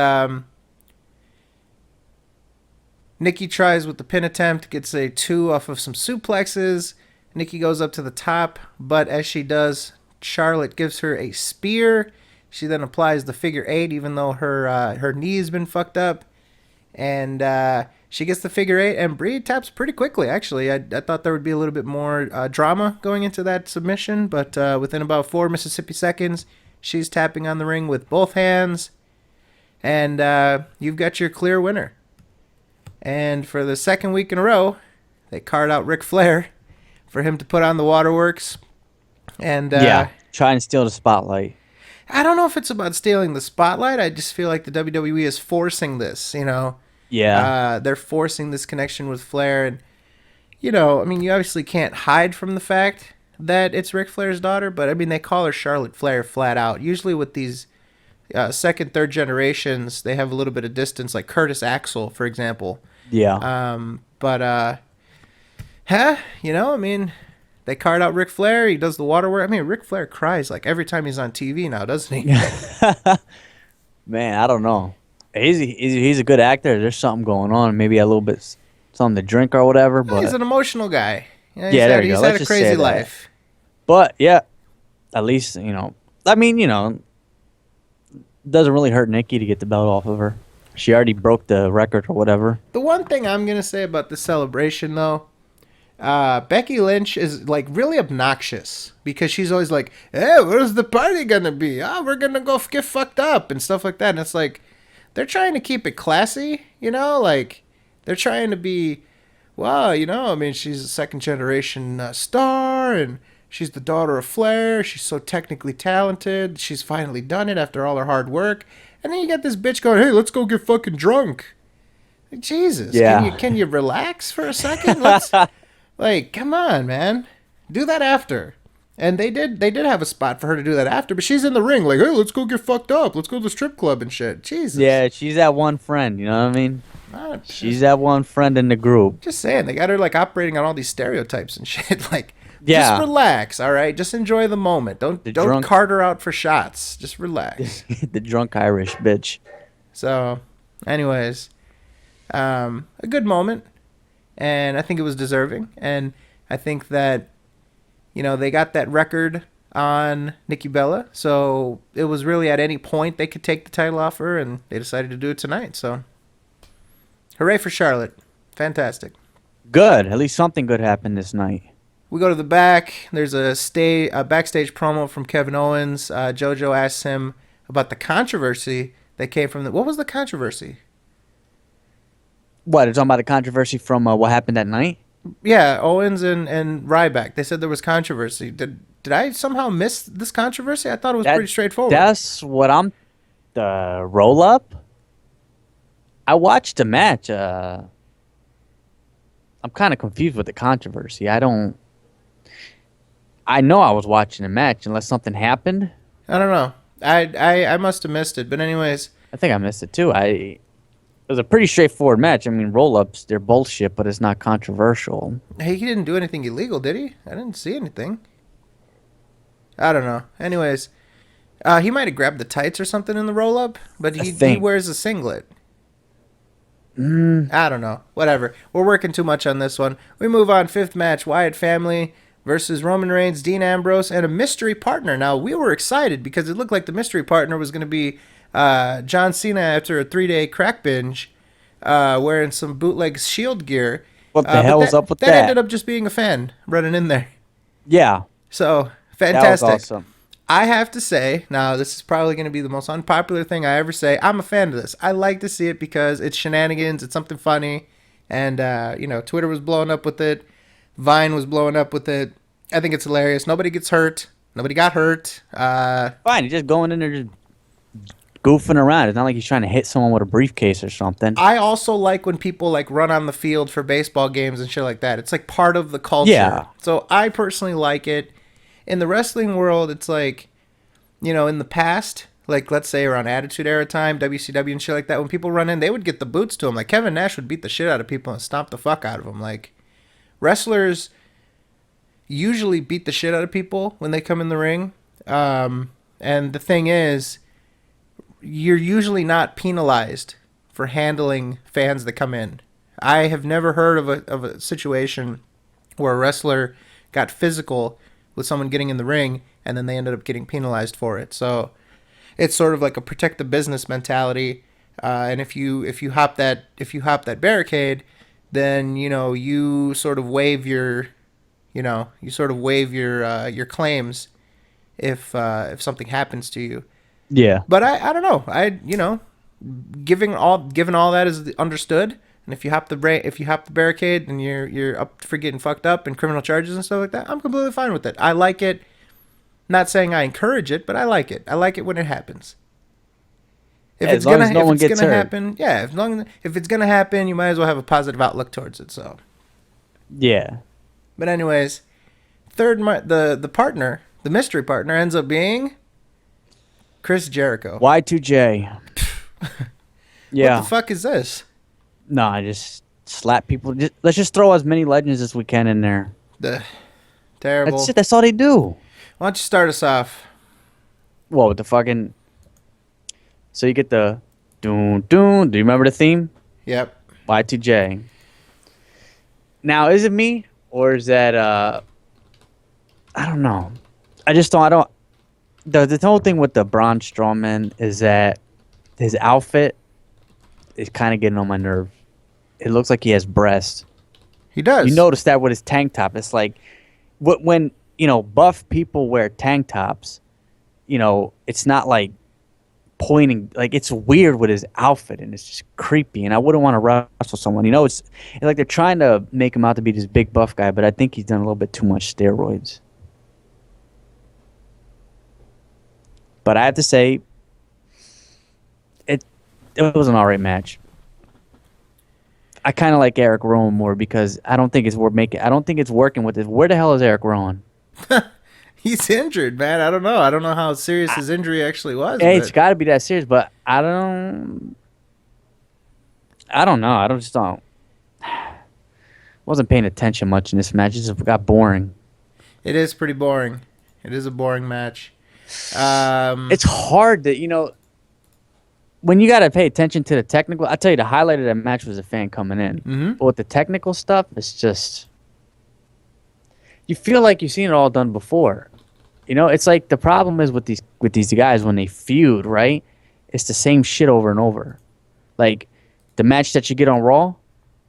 Nikki tries with the pin attempt, gets a 2 off of some suplexes. Nikki goes up to the top, but as she does, Charlotte gives her a spear. She then applies the figure 8, even though her knee's been fucked up. And she gets the figure 8, and Brie taps pretty quickly, actually. I thought there would be a little bit more drama going into that submission, but within about 4 Mississippi seconds, she's tapping on the ring with both hands. And you've got your clear winner. And for the second week in a row, they card out Ric Flair for him to put on the waterworks. And try and steal the spotlight. I don't know if it's about stealing the spotlight. I just feel like the WWE is forcing this, Yeah. They're forcing this connection with Flair. And, I mean, you obviously can't hide from the fact that it's Ric Flair's daughter, but, I mean, they call her Charlotte Flair flat out. Usually with these second, third generations, they have a little bit of distance, like Curtis Axel, for example. Yeah. I mean, they card out Ric Flair. He does the waterwork. I mean, Ric Flair cries like every time he's on TV now, doesn't he? Man, I don't know. He's a good actor. There's something going on. Maybe a little bit something to drink or whatever. But he's an emotional guy. There you go. He's Let's had a just crazy say that. life. But yeah, at least I mean, doesn't really hurt Nikki to get the belt off of her. She already broke the record or whatever. The one thing I'm gonna say about the celebration, though, Becky Lynch is like really obnoxious because she's always like, "Hey, where's the party gonna be? We're gonna go get fucked up and stuff like that." And it's like they're trying to keep it classy, like they're trying to be, well, I mean, she's a second generation star and she's the daughter of Flair. She's so technically talented. She's finally done it after all her hard work. And then you got this bitch going, "Hey, let's go get fucking drunk." Like, Jesus, Yeah. Can you relax for a second? Like, come on, man. Do that after. And they did have a spot for her to do that after, but she's in the ring like, "Hey, let's go get fucked up. Let's go to the strip club and shit." Jesus. Yeah, she's that one friend. You know what I mean? Ah, She's that one friend in the group. just saying, they got her like operating on all these stereotypes and shit. Like, Yeah. just relax, all right? Just enjoy the moment. Don't drunk- cart her out for shots. Just relax. The drunk Irish bitch. So, anyways, a good moment, and I think it was deserving. And I think that, they got that record on Nikki Bella, so it was really at any point they could take the title off her, and they decided to do it tonight. So, hooray for Charlotte. Fantastic. Good. At least something good happened this night. We go to the back. There's a backstage promo from Kevin Owens. JoJo asks him about the controversy that came from what was the controversy? What? You're talking about the controversy from what happened that night? Yeah, Owens and Ryback. They said there was controversy. Did I somehow miss this controversy? I thought it was pretty straightforward. That's what the roll up. I watched the match. I'm kind of confused with the controversy. I know I was watching the match unless something happened. I don't know. I must have missed it. But anyways, I think I missed it too. It was a pretty straightforward match. I mean, roll-ups, they're bullshit, but it's not controversial. he didn't do anything illegal, did he? I didn't see anything. I don't know. Anyways, he might have grabbed the tights or something in the roll-up, but he wears a singlet. I don't know. Whatever. We're working too much on this one. We move on. Fifth match, Wyatt family versus Roman Reigns, Dean Ambrose, and a mystery partner. Now, we were excited because it looked like the mystery partner was going to be John Cena after a 3-day crack binge, wearing some bootleg Shield gear. What the hell's up with that? Ended up just being a fan running in there. Yeah. So, fantastic. That was awesome. I have to say, now this is probably going to be the most unpopular thing I ever say. I'm a fan of this. I like to see it because it's shenanigans. It's something funny. And, Twitter was blowing up with it. Vine was blowing up with it. I think it's hilarious. Nobody gets hurt. Nobody got hurt. Fine, he's just going in there just goofing around. It's not like he's trying to hit someone with a briefcase or something. I also like when people like run on the field for baseball games and shit like that. It's like part of the culture. Yeah. So I personally like it. In the wrestling world, it's like, in the past, like let's say around Attitude Era time, WCW and shit like that, when people run in, they would get the boots to them. Like Kevin Nash would beat the shit out of people and stomp the fuck out of them. Like wrestlers usually beat the shit out of people when they come in the ring. And the thing is, you're usually not penalized for handling fans that come in. I have never heard of a situation where a wrestler got physical with someone getting in the ring and then they ended up getting penalized for it. So it's sort of like a protect the business mentality. And if you hop that barricade, then you sort of waive your your claims if something happens to you. Yeah. But I don't know. Given all that is understood, and if you hop the barricade and you're up for getting fucked up and criminal charges and stuff like that, I'm completely fine with it. I like it. Not saying I encourage it, but I like it. I like it when it happens. If it's gonna happen, if it's gonna happen, you might as well have a positive outlook towards it. So. Yeah. But anyways, the partner, the mystery partner, ends up being Chris Jericho. Y2J. Yeah. What the fuck is this? No, I just slap people. Let's just throw as many legends as we can in there. Terrible. That's it. That's all they do. Why don't you start us off? Well, with the fucking... So you get the... Doon, doon. Do you remember the theme? Yep. Y2J. Now, is it me? Or is that... I don't know. I don't... The whole thing with the Braun Strowman is that his outfit is kind of getting on my nerve. It looks like he has breasts. He does. You notice that with his tank top. It's like when buff people wear tank tops, it's not like pointing. Like it's weird with his outfit, and it's just creepy. And I wouldn't want to wrestle someone. It's like they're trying to make him out to be this big buff guy, but I think he's done a little bit too much steroids. But I have to say, it was an alright match. I kind of like Eric Rowan more because I don't think it's working with this. Where the hell is Eric Rowan? He's injured, man. I don't know. I don't know how serious his injury actually was. Hey, it's got to be that serious, but I don't know. I just don't. Wasn't paying attention much in this match. It just got boring. It is pretty boring. It is a boring match. It's hard to, when you got to pay attention to the technical. I tell you, the highlight of that match was a fan coming in. Mm-hmm. But with the technical stuff, it's just, you feel like you've seen it all done before. It's like the problem is with these guys when they feud, right? It's the same shit over and over. Like the match that you get on Raw,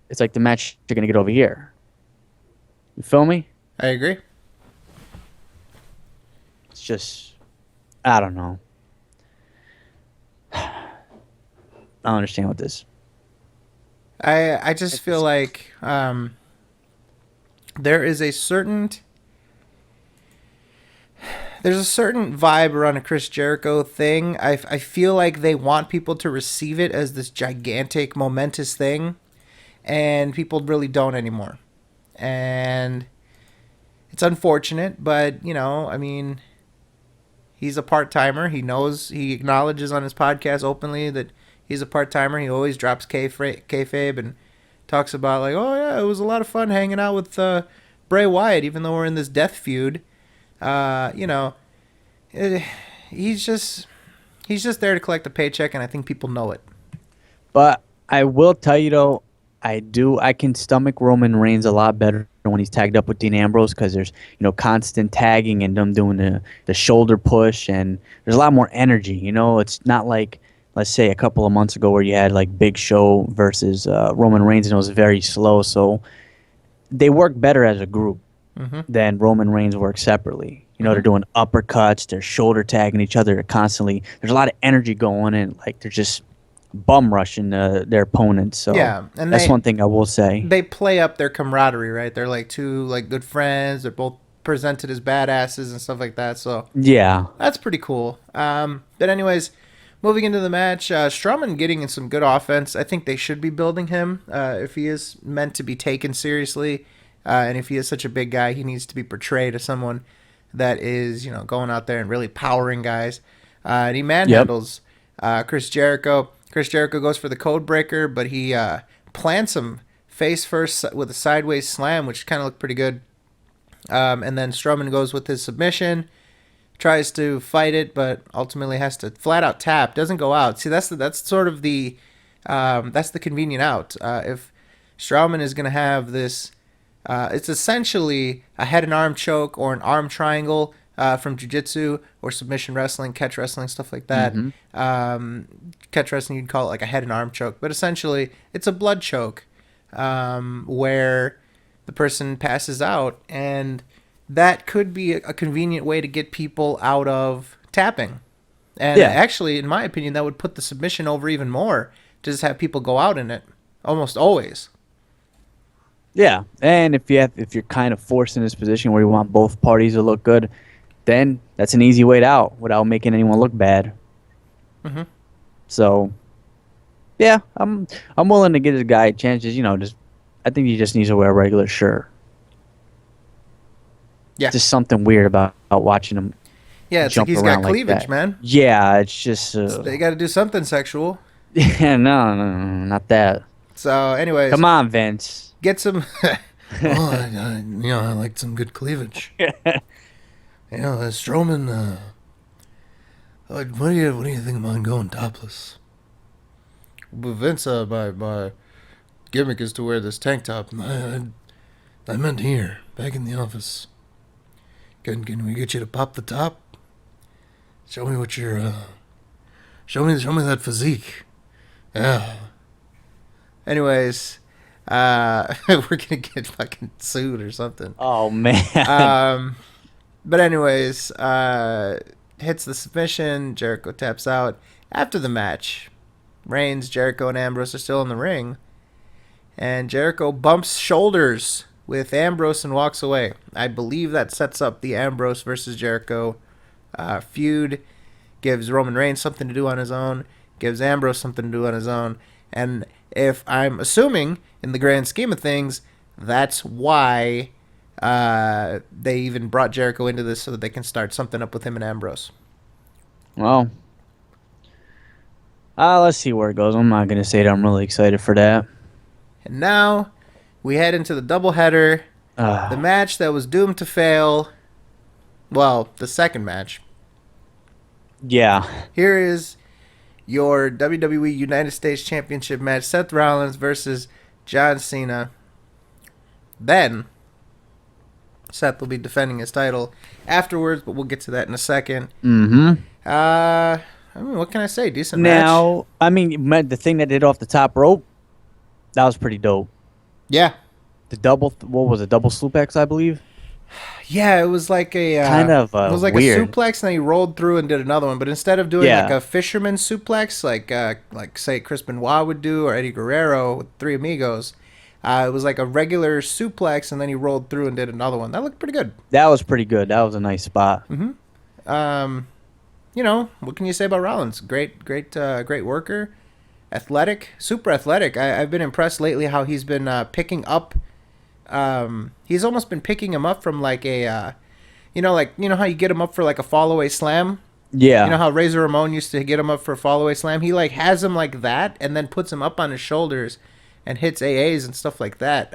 it's like the match you're gonna get over here. You feel me? I agree. It's just, I don't know. I don't understand what this. I just feel like there's a certain vibe around a Chris Jericho thing. I feel like they want people to receive it as this gigantic, momentous thing, and people really don't anymore. And it's unfortunate, but he's a part-timer. He acknowledges on his podcast openly that he's a part-timer. He always drops kayfabe and talks about like, oh yeah, it was a lot of fun hanging out with Bray Wyatt, even though we're in this death feud. He's just there to collect a paycheck, and I think people know it. But I will tell you though, I can stomach Roman Reigns a lot better when he's tagged up with Dean Ambrose because there's constant tagging and them doing the shoulder push, and there's a lot more energy. It's not like, let's say, a couple of months ago where you had like Big Show versus Roman Reigns and it was very slow. So they work better as a group than Roman Reigns works separately. You know, they're doing uppercuts, they're shoulder tagging each other constantly. There's a lot of energy going in. Like, they're just bum rushing their opponents. So Yeah, and that's one thing I will say. they play up their camaraderie, right? They're like two like good friends. They're both presented as badasses and stuff like that. So Yeah. that's pretty cool. But anyways, moving into the match, Strowman getting in some good offense. I think they should be building him if he is meant to be taken seriously, and if he is such a big guy, he needs to be portrayed as someone that is, you know, going out there and really powering guys. And he manhandles Chris Jericho. Chris Jericho goes for the code breaker, but he plants him face first with a sideways slam, which kind of looked pretty good. And then Strowman goes with his submission, tries to fight it, but ultimately has to flat out tap. Doesn't go out. See, that's sort of the that's the convenient out. If Strowman is going to have this, it's essentially a head and arm choke or an arm triangle from jiu-jitsu or submission wrestling, catch wrestling, stuff like that. Catch wrestling, you'd call it like a head and arm choke, but essentially it's a blood choke where the person passes out, and that could be a convenient way to get people out of tapping. And actually, in my opinion, that would put the submission over even more, to just have people go out in it almost always. Yeah, and if you're kind of forced in this position where you want both parties to look good, then that's an easy way out without making anyone look bad. So, yeah, I'm willing to give this guy a chance. Just, you know, I think he just needs to wear a regular shirt. Yeah, just something weird about watching him. Yeah, it's like he's got cleavage, man. Yeah, it's just they got to do something sexual. Yeah, no, not that. So, anyways, come on, Vince. Get some. Well, I like some good cleavage. Strowman. What do you think of mine going topless? But Vince, my gimmick is to wear this tank top. I meant here, back in the office. Can we get you to pop the top? Show me what you're. Show me that physique. Yeah. Anyways, we're gonna get fucking sued or something. Oh man. But anyways, hits the submission. Jericho taps out. After the match, Reigns, Jericho, and Ambrose are still in the ring, and Jericho bumps shoulders with Ambrose and walks away. I believe that sets up the Ambrose versus Jericho feud. Gives Roman Reigns something to do on his own. Gives Ambrose something to do on his own. And if I'm assuming, in the grand scheme of things, that's why they even brought Jericho into this, so that they can start something up with him and Ambrose. Well, let's see where it goes. I'm not going to say that I'm really excited for that. And now we head into the doubleheader, the match that was doomed to fail. Well, the second match. Yeah. Here is your WWE United States Championship match. Seth Rollins versus John Cena. Then Seth will be defending his title afterwards, but we'll get to that in a second. I mean, what can I say? Decent match. Now, I mean, the thing that did off the top rope, that was pretty dope. Yeah. The double, what was it? Double suplex, I believe. Yeah, it was like a kind of it was like weird. a suplex, and then he rolled through and did another one. But instead of doing like a fisherman suplex, like say Chris Benoit would do, or Eddie Guerrero with Three Amigos, it was like a regular suplex, and then he rolled through and did another one. That looked pretty good. That was pretty good. That was a nice spot. You know, what can you say about Rollins? Great worker, athletic, super athletic. I've been impressed lately how he's been picking up. He's almost been picking him up from like a, you know how you get him up for like a fall away slam. Yeah. You know how Razor Ramon used to get him up for a fall away slam. He like has him like that, and then puts him up on his shoulders, and hits AAs and stuff like that.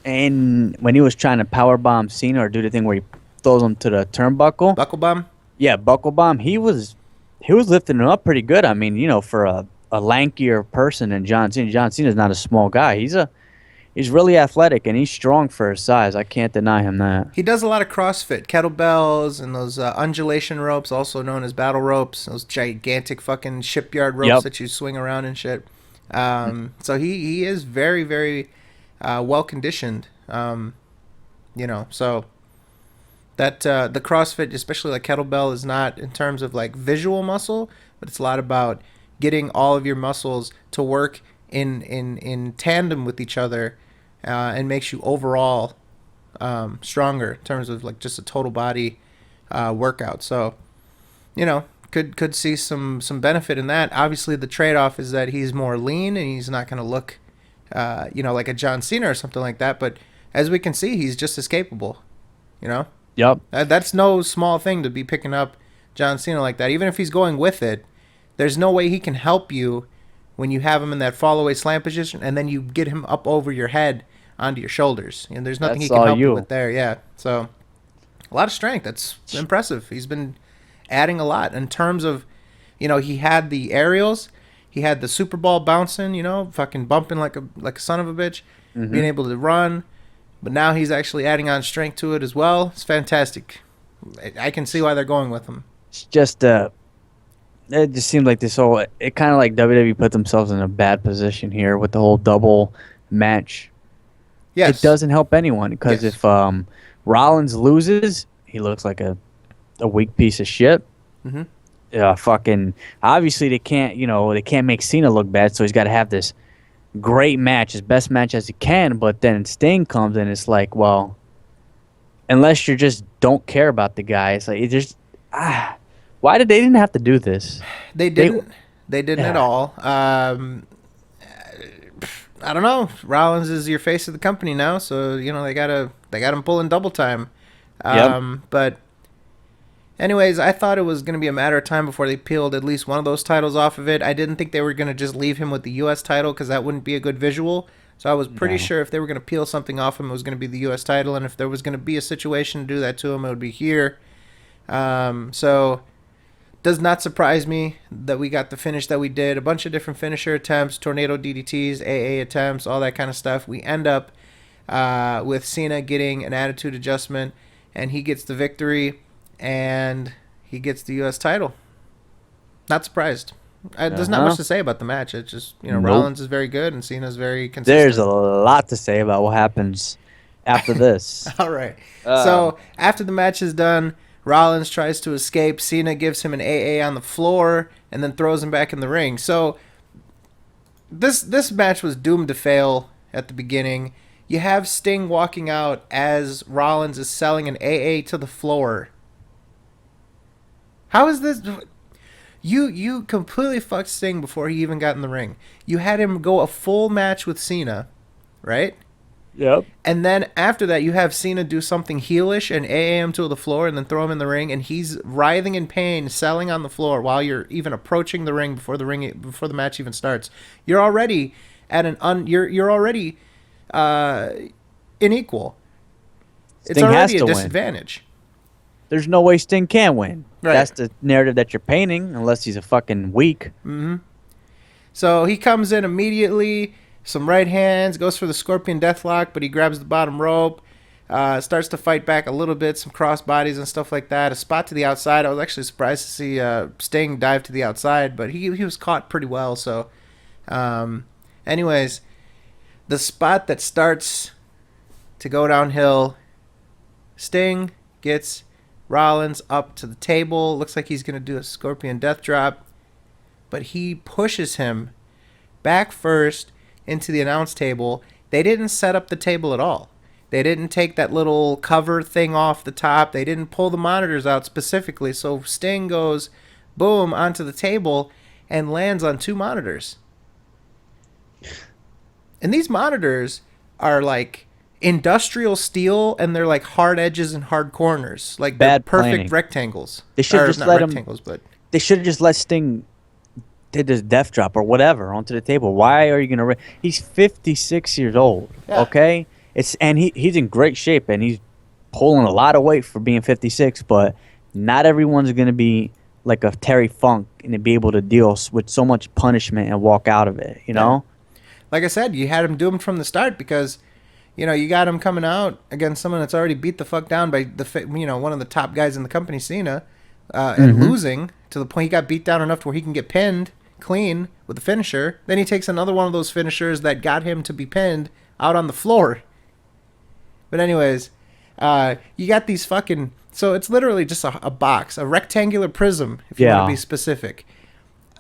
And when he was trying to power bomb Cena or do the thing where he throws him to the turnbuckle, buckle bomb. Yeah, buckle bomb. He was lifting him up pretty good. I mean, you know, for a lankier person than John Cena. John Cena's not a small guy. He's really athletic, and he's strong for his size. I can't deny him that. He does a lot of CrossFit, kettlebells, and those undulation ropes, also known as battle ropes, those gigantic fucking shipyard ropes that you swing around and shit. So he is very, very well-conditioned, you know, so that the CrossFit, especially like kettlebell, is not in terms of like visual muscle, but it's a lot about getting all of your muscles to work in tandem with each other, and makes you overall stronger in terms of like just a total body workout. So, you know, could see some benefit in that. Obviously, the trade-off is that he's more lean and he's not going to look, like a John Cena or something like that. But as we can see, he's just as capable. You know. Yep. That's no small thing to be picking up John Cena like that. Even if he's going with it, there's no way he can help you when you have him in that fall away slam position and then you get him up over your head onto your shoulders. And there's nothing he can help you with there. Yeah. So a lot of strength. That's impressive. He's been adding a lot in terms of, he had the aerials, he had the Super Bowl bouncing, fucking bumping like a son of a bitch, being able to run. But now he's actually adding on strength to it as well. It's fantastic. I can see why they're going with him. It's just it just seemed like it kind of like WWE put themselves in a bad position here with the whole double match. Yes. It doesn't help anyone because if Rollins loses, he looks like a weak piece of shit. Fucking obviously they can't make Cena look bad, so he's got to have this great match, his best match as he can, but then Sting comes and it's like, well, unless you just don't care about the guy, it's like it just why did they didn't have to do this? They didn't at all. I don't know. Rollins is your face of the company now, so they got him pulling double time. But anyways, I thought it was going to be a matter of time before they peeled at least one of those titles off of it. I didn't think they were going to just leave him with the U.S. title because that wouldn't be a good visual. So I was pretty sure if they were going to peel something off him, it was going to be the U.S. title. And if there was going to be a situation to do that to him, it would be here. So does not surprise me that we got the finish that we did. A bunch of different finisher attempts, tornado DDTs, AA attempts, all that kind of stuff. We end up with Cena getting an attitude adjustment, and he gets the victory. And he gets the U.S. title. Not surprised. There's not much to say about the match. It's just, Rollins is very good and Cena's very consistent. There's a lot to say about what happens after this. All right. So after the match is done, Rollins tries to escape. Cena gives him an AA on the floor and then throws him back in the ring. So this match was doomed to fail at the beginning. You have Sting walking out as Rollins is selling an AA to the floor. How is this? You completely fucked Sting before he even got in the ring. You had him go a full match with Cena, right? Yep. And then after that, you have Cena do something heelish and AA him to the floor and then throw him in the ring, and he's writhing in pain, selling on the floor while you're even approaching the ring before the match even starts. You're already at you're already unequal. It's already a disadvantage. Win. There's no way Sting can win. Right. That's the narrative that you're painting, unless he's a fucking weak. Mm-hmm. So he comes in immediately, some right hands, goes for the Scorpion Deathlock, but he grabs the bottom rope, starts to fight back a little bit, some cross bodies and stuff like that. A spot to the outside. I was actually surprised to see Sting dive to the outside, but he was caught pretty well. So, anyways, the spot that starts to go downhill, Sting gets Rollins up to the table. Looks like he's going to do a Scorpion Death Drop. But he pushes him back first into the announce table. They didn't set up the table at all. They didn't take that little cover thing off the top. They didn't pull the monitors out specifically. So Sting goes, boom, onto the table and lands on 2 monitors. And these monitors are like industrial steel, and they're like hard edges and hard corners, like bad perfect planning. Rectangles. They should just let rectangles, but they should have just let Sting did this death drop or whatever onto the table. Why are you gonna? He's 56 years old. Yeah. Okay, he's in great shape and he's pulling a lot of weight for being 56. But not everyone's gonna be like a Terry Funk and to be able to deal with so much punishment and walk out of it. You know, like I said, you had him doomed from the start because. You got him coming out against someone that's already beat the fuck down by one of the top guys in the company, Cena, and losing to the point he got beat down enough to where he can get pinned clean with the finisher. Then he takes another one of those finishers that got him to be pinned out on the floor. But anyways, You got these fucking. So it's literally just a box, a rectangular prism, if you want to be specific,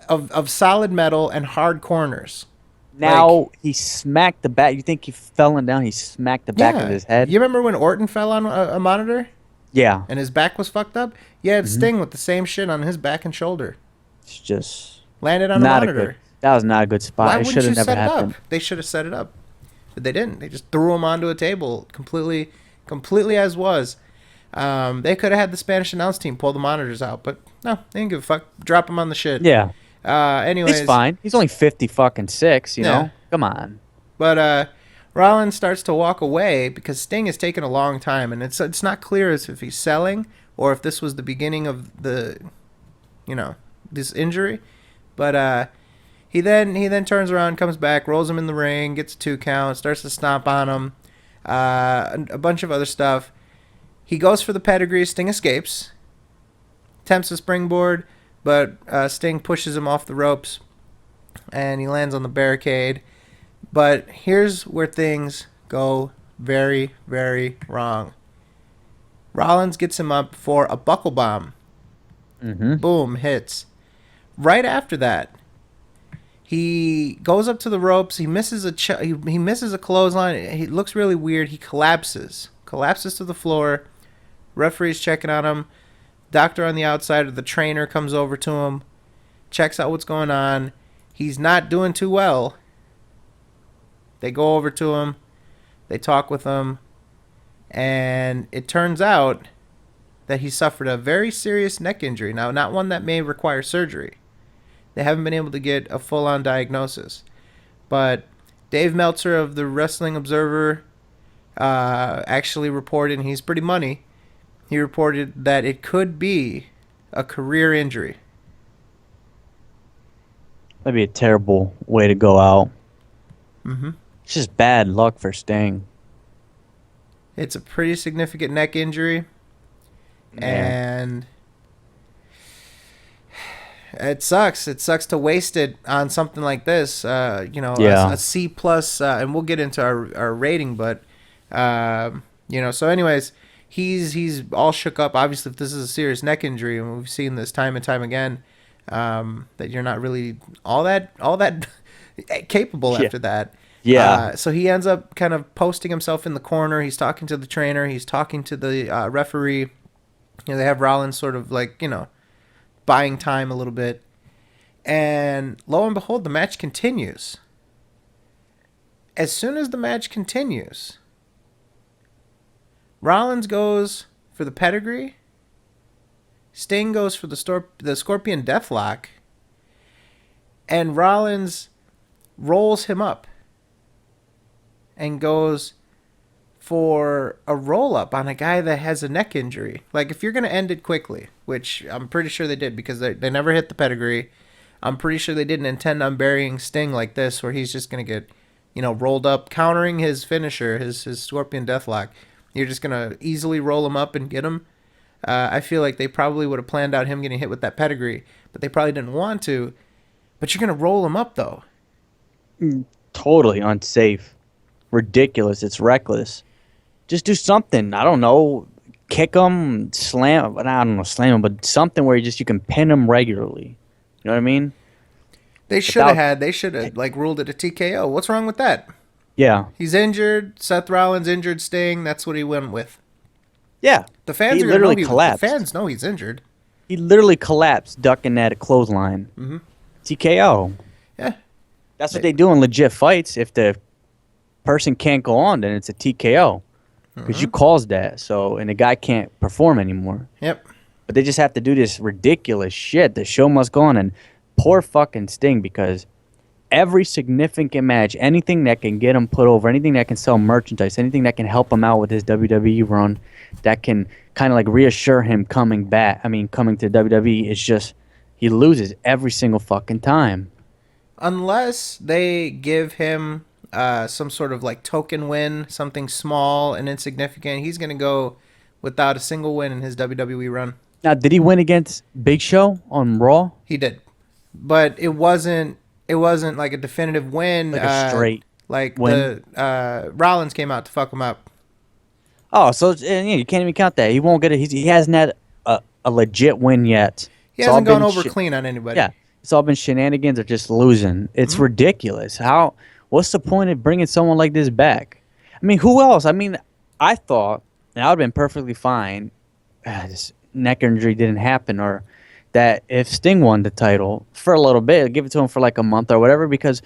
of solid metal and hard corners. Now he smacked the back. You think he fell down? He smacked the back of his head. You remember when Orton fell on a monitor? Yeah. And his back was fucked up? Yeah, it's Sting with the same shit on his back and shoulder. It's just landed on a monitor. That was not a good spot. Why It wouldn't should you have never set it happened. up? They should have set it up. But they didn't. They just threw him onto a table completely as was. They could have had the Spanish announce team pull the monitors out, but no, they didn't give a fuck. Drop him on the shit. Yeah. Anyways, He's fine. He's only 56, you know? Come on. But Rollins starts to walk away because Sting is taking a long time, and it's not clear as if he's selling or if this was the beginning of the, this injury. But he then turns around, comes back, rolls him in the ring, gets a 2 count, starts to stomp on him, a bunch of other stuff. He goes for the pedigree. Sting escapes, attempts a springboard, but Sting pushes him off the ropes, and he lands on the barricade. But here's where things go very, very wrong. Rollins gets him up for a buckle bomb. Mm-hmm. Boom, hits. Right after that, he goes up to the ropes. He misses he misses a clothesline. He looks really weird. He collapses to the floor. Referee's checking on him. Doctor on the outside, or the trainer, comes over to him, checks out what's going on. He's not doing too well. They go over to him. They talk with him. And it turns out that he suffered a very serious neck injury. Now, not one that may require surgery. They haven't been able to get a full-on diagnosis. But Dave Meltzer of the Wrestling Observer actually reported, and he's pretty money, he reported that it could be a career injury. That'd be a terrible way to go out. Mm-hmm. It's just bad luck for Sting. It's a pretty significant neck injury. Yeah. And it sucks. It sucks to waste it on something like this. A C plus, and we'll get into our rating, but so anyways, he's all shook up. Obviously, if this is a serious neck injury, and we've seen this time and time again, that you're not really all that capable after that. Yeah. So he ends up kind of posting himself in the corner. He's talking to the trainer. He's talking to the referee. They have Rollins sort of buying time a little bit. And lo and behold, the match continues. As soon as the match continues, Rollins goes for the pedigree. Sting goes for the Scorpion Deathlock. And Rollins rolls him up and goes for a roll-up on a guy that has a neck injury. If you're going to end it quickly, which I'm pretty sure they did because they never hit the pedigree. I'm pretty sure they didn't intend on burying Sting like this, where he's just going to get, rolled up, countering his finisher, his Scorpion Deathlock. You're just going to easily roll him up and get him. I feel like they probably would have planned out him getting hit with that pedigree, but they probably didn't want to. But you're going to roll him up, though. Totally unsafe. Ridiculous. It's reckless. Just do something. I don't know. Kick him, slam. I don't know, slam him, but something where you can pin him regularly. You know what I mean? They should have ruled it a TKO. What's wrong with that? Yeah. He's injured. Seth Rollins injured Sting. That's what he went with. Yeah. The fans he are literally collapsed. The fans know he's injured. He literally collapsed, ducking at a clothesline. Mm-hmm. TKO. Yeah. That's what they do in legit fights. If the person can't go on, then it's a TKO. Because you caused that. So, and the guy can't perform anymore. Yep. But they just have to do this ridiculous shit. The show must go on. And poor fucking Sting, because every significant match, anything that can get him put over, anything that can sell merchandise, anything that can help him out with his WWE run, that can kind of reassure him coming to WWE, is just, he loses every single fucking time. Unless they give him some sort of token win, something small and insignificant, he's going to go without a single win in his WWE run. Now, did he win against Big Show on Raw? He did. But it wasn't like a definitive win. Like a straight win? Rollins came out to fuck him up. Oh, so and, you can't even count that. He won't get it. He hasn't had a legit win yet. He It's all hasn't gone been over clean on anybody. yeah. It's all been shenanigans or just losing. It's ridiculous. How? What's the point of bringing someone like this back? I mean, who else? I mean, I thought and I would have been perfectly fine. This neck injury didn't happen, or that if Sting won the title for a little bit, give it to him for like a month or whatever, because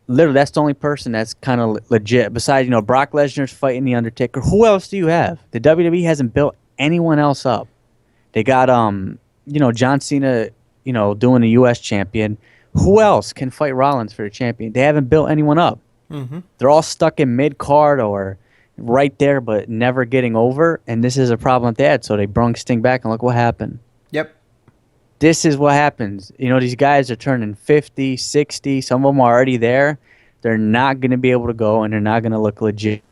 literally that's the only person that's kind of legit. Besides, Brock Lesnar's fighting the Undertaker. Who else do you have? The WWE hasn't built anyone else up. They got John Cena, doing the U.S. champion. Who else can fight Rollins for the champion? They haven't built anyone up. Mm-hmm. They're all stuck in mid card or right there, but never getting over. And this is a problem with that. So they brung Sting back, and look what happened. Yep. This is what happens. These guys are turning 50, 60. Some of them are already there. They're not going to be able to go, and they're not going to look legit.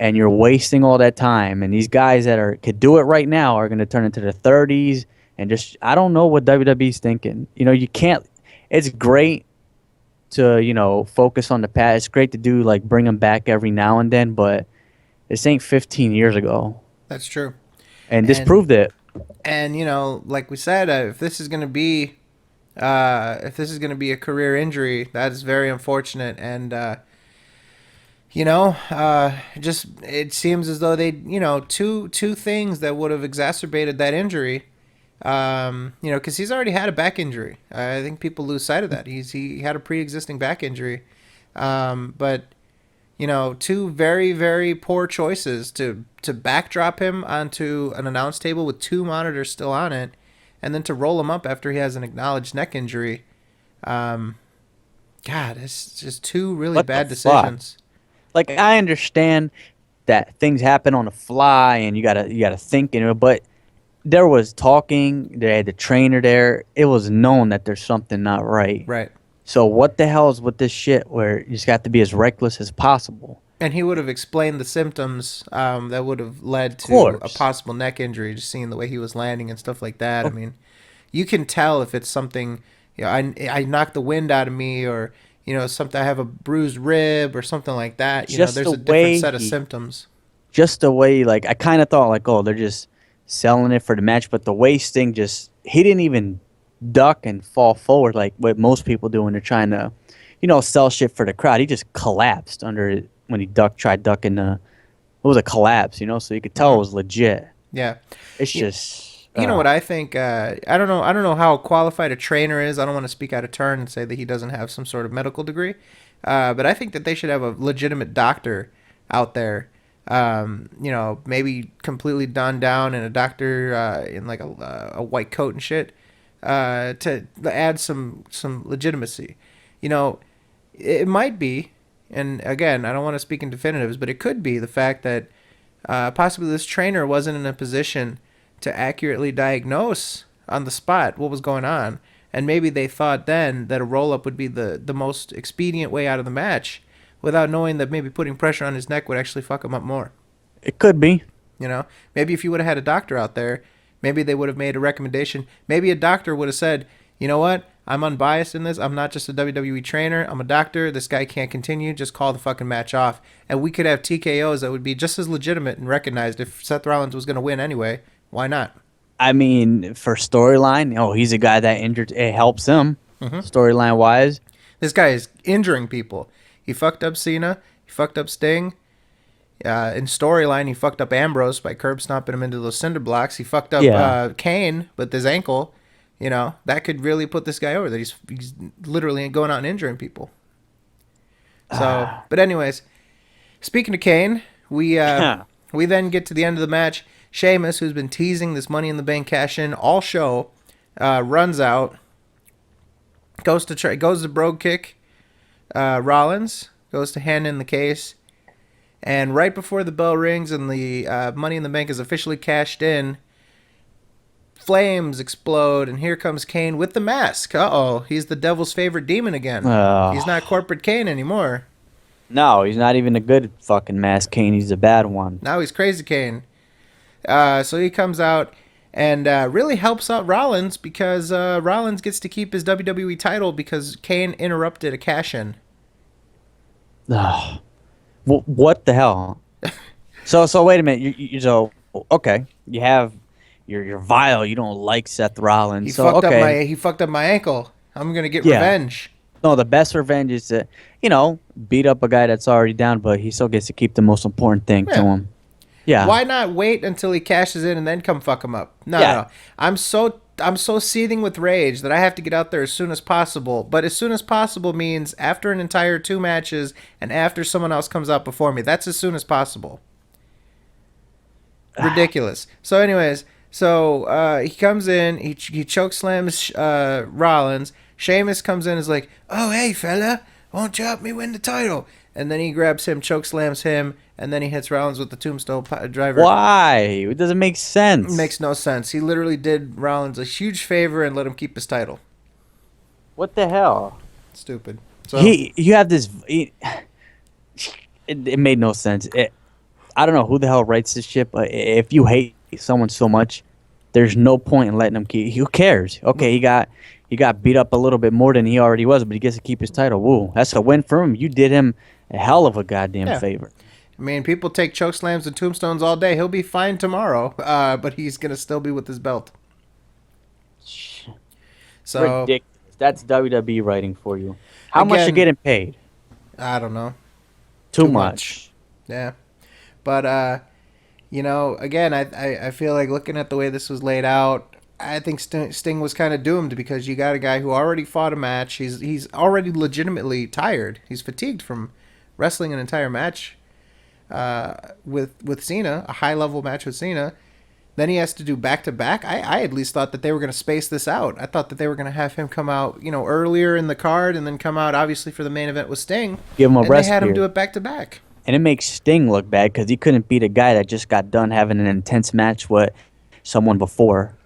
And you're wasting all that time. And these guys that could do it right now are going to turn into the 30s. And just, I don't know what WWE's thinking. You can't. It's great to, focus on the past. It's great to do, bring them back every now and then. But this ain't 15 years ago. That's true. And this proved it. And like we said, if this is going to be, a career injury, that is very unfortunate. And just it seems as though they, two things that would have exacerbated that injury. Because he's already had a back injury. I think people lose sight of that. He had a pre-existing back injury, but. Two very, very poor choices to backdrop him onto an announce table with two monitors still on it, and then to roll him up after he has an acknowledged neck injury. God, it's just two really bad decisions. I understand that things happen on the fly and you gotta think but there was talking. They had the trainer there. It was known that there's something not right. Right. So what the hell is with this shit where you just got to be as reckless as possible? And he would have explained the symptoms that would have led to a possible neck injury, just seeing the way he was landing and stuff like that. I mean, you can tell if it's something, I knocked the wind out of me, or, something, I have a bruised rib or something like that. There's a different set of symptoms. Just the way, I kind of thought, they're just selling it for the match. But the way Sting he didn't even duck and fall forward like what most people do when they're trying to, sell shit for the crowd. He just collapsed under it when he tried ducking it was a collapse, so you could tell it was legit. Yeah. It's just you know what I think, I don't know how qualified a trainer is. I don't want to speak out of turn and say that he doesn't have some sort of medical degree. But I think that they should have a legitimate doctor out there. Maybe completely done down and a doctor in like a white coat and shit. To add some legitimacy. It might be, and again, I don't want to speak in definitives, but it could be the fact that possibly this trainer wasn't in a position to accurately diagnose on the spot what was going on, and maybe they thought then that a roll-up would be the most expedient way out of the match, without knowing that maybe putting pressure on his neck would actually fuck him up more. It could be. Maybe if you would have had a doctor out there, maybe they would have made a recommendation. Maybe a doctor would have said, you know what? I'm unbiased in this. I'm not just a WWE trainer. I'm a doctor. This guy can't continue. Just call the fucking match off. And we could have TKOs that would be just as legitimate and recognized. If Seth Rollins was going to win anyway, why not? I mean, for storyline, he's a guy that injured. It helps him, storyline-wise. This guy is injuring people. He fucked up Cena. He fucked up Sting. In storyline, he fucked up Ambrose by curb stomping him into those cinder blocks. He fucked up Kane with his ankle. That could really put this guy over. That he's literally going out and injuring people. So, but anyways, speaking of Kane, we then get to the end of the match. Sheamus, who's been teasing this Money in the Bank cash in all show, runs out, goes to brogue kick Rollins, goes to hand in the case. And right before the bell rings and the Money in the Bank is officially cashed in, flames explode, and here comes Kane with the mask. Uh-oh, he's the devil's favorite demon again. He's not corporate Kane anymore. No, he's not even a good fucking mask Kane. He's a bad one. Now he's Crazy Kane. So he comes out and really helps out Rollins because Rollins gets to keep his WWE title because Kane interrupted a cash-in. What the hell? So wait a minute. So okay, you have you're vile. You don't like Seth Rollins. So okay, He fucked up my ankle. I'm gonna get yeah. revenge. No, the best revenge is to beat up a guy that's already down, but he still gets to keep the most important thing to Yeah. him. Yeah, Why not wait until he cashes in and then come fuck him up? No, no, yeah. no. I'm so seething with rage that I have to get out there as soon as possible. But as soon as possible means after an entire 2 matches and after someone else comes out before me. That's as soon as possible. Ridiculous. So, anyways, he comes in, he choke slams Rollins. Sheamus comes in and is like, "Oh, hey, fella, won't you help me win the title?" And then he grabs him, choke slams him, and then he hits Rollins with the tombstone driver. Why? It doesn't make sense. Makes no sense. He literally did Rollins a huge favor and let him keep his title. What the hell? Stupid. So You have this. It made no sense. I don't know who the hell writes this shit, but if you hate someone so much, there's no point in letting him keep. Who cares? Okay, he got beat up a little bit more than he already was, but he gets to keep his title. Woo, that's a win for him. You did him a hell of a goddamn favor. I mean, people take choke slams and tombstones all day. He'll be fine tomorrow, but he's gonna still be with his belt. So Ridiculous. That's WWE writing for you. How much you getting paid? I don't know. Too much. Yeah, but again, I feel like looking at the way this was laid out, I think Sting was kind of doomed because you got a guy who already fought a match. He's already legitimately tired. He's fatigued from wrestling an entire match with Cena, a high level match with Cena. Then he has to do back to back. I at least thought that they were going to space this out. I thought that they were going to have him come out, earlier in the card and then come out obviously for the main event with Sting. Give him a and rest they had him period. do it back to back. And it makes Sting look bad because he couldn't beat a guy that just got done having an intense match with someone before.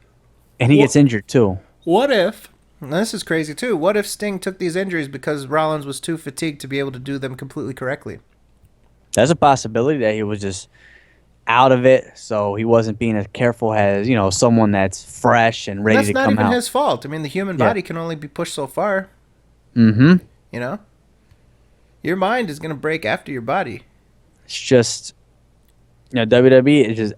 And he gets injured too. What if, and this is crazy too, what if Sting took these injuries because Rollins was too fatigued to be able to do them completely correctly? There's a possibility that he was just out of it, so he wasn't being as careful as, someone that's fresh and ready to come out. That's not even his fault. I mean, the human body can only be pushed so far. Mm-hmm. Your mind is going to break after your body. It's just, WWE is just,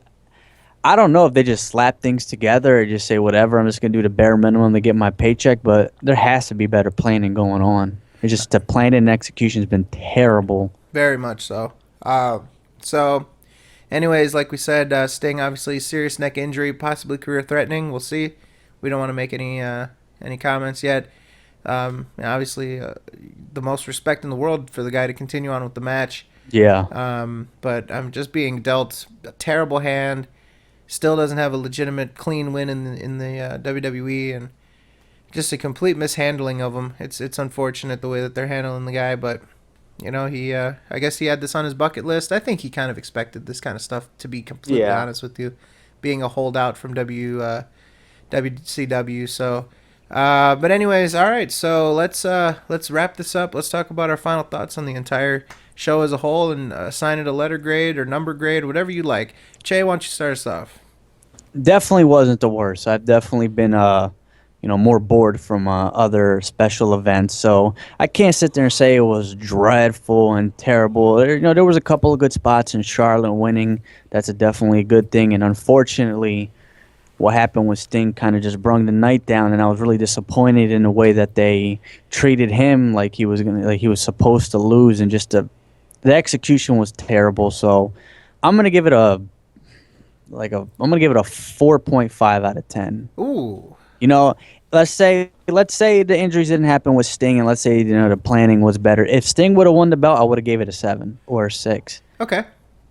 I don't know if they just slap things together or just say, whatever, I'm just going to do the bare minimum to get my paycheck, but there has to be better planning going on. It's just the planning and execution has been terrible. Very much so. Anyways, like we said, Sting, obviously, serious neck injury, possibly career-threatening. We'll see. We don't want to make any comments yet. Obviously, the most respect in the world for the guy to continue on with the match. Yeah. But I'm just being dealt a terrible hand. Still doesn't have a legitimate clean win in the WWE, and just a complete mishandling of him. It's unfortunate the way that they're handling the guy, but he I guess he had this on his bucket list. I think he kind of expected this kind of stuff, to be completely honest with you, being a holdout from WCW. So, but anyways, all right. So let's wrap this up. Let's talk about our final thoughts on the entire show as a whole and assign it a letter grade or number grade, whatever you like. Che, why don't you start us off? Definitely wasn't the worst. I've definitely been more bored from other special events, so I can't sit there and say it was dreadful and terrible. There was a couple of good spots in Charlotte winning. That's definitely a good thing, and unfortunately, what happened with Sting kind of just brung the night down, and I was really disappointed in the way that they treated him like he was supposed to lose, and just the execution was terrible. So I'm gonna give it a 4.5 out of 10. Ooh. Let's say the injuries didn't happen with Sting, and let's say the planning was better. If Sting would have won the belt, I would have gave it a 7 or a 6. Okay.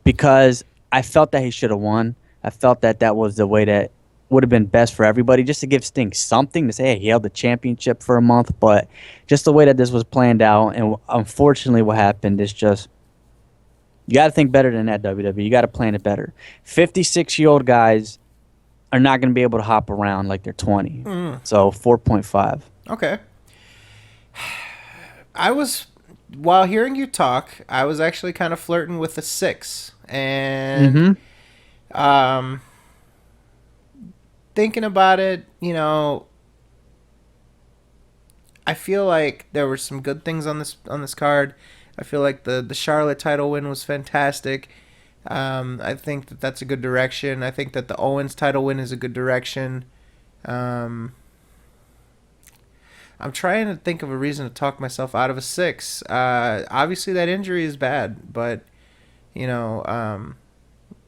Because I felt that he should have won. I felt that was the way that would have been best for everybody, just to give Sting something to say, hey, he held the championship for a month. But just the way that this was planned out, and unfortunately what happened is just, you got to think better than that, WWE. You got to plan it better. 56-year-old guys are not going to be able to hop around like they're 20. So 4.5. Okay. While hearing you talk, I was actually kind of flirting with a 6. And thinking about it, I feel like there were some good things on this card. I feel like the Charlotte title win was fantastic. I think that that's a good direction. I think that the Owens title win is a good direction. Um, I'm trying to think of a reason to talk myself out of a 6. Obviously, that injury is bad, but you know,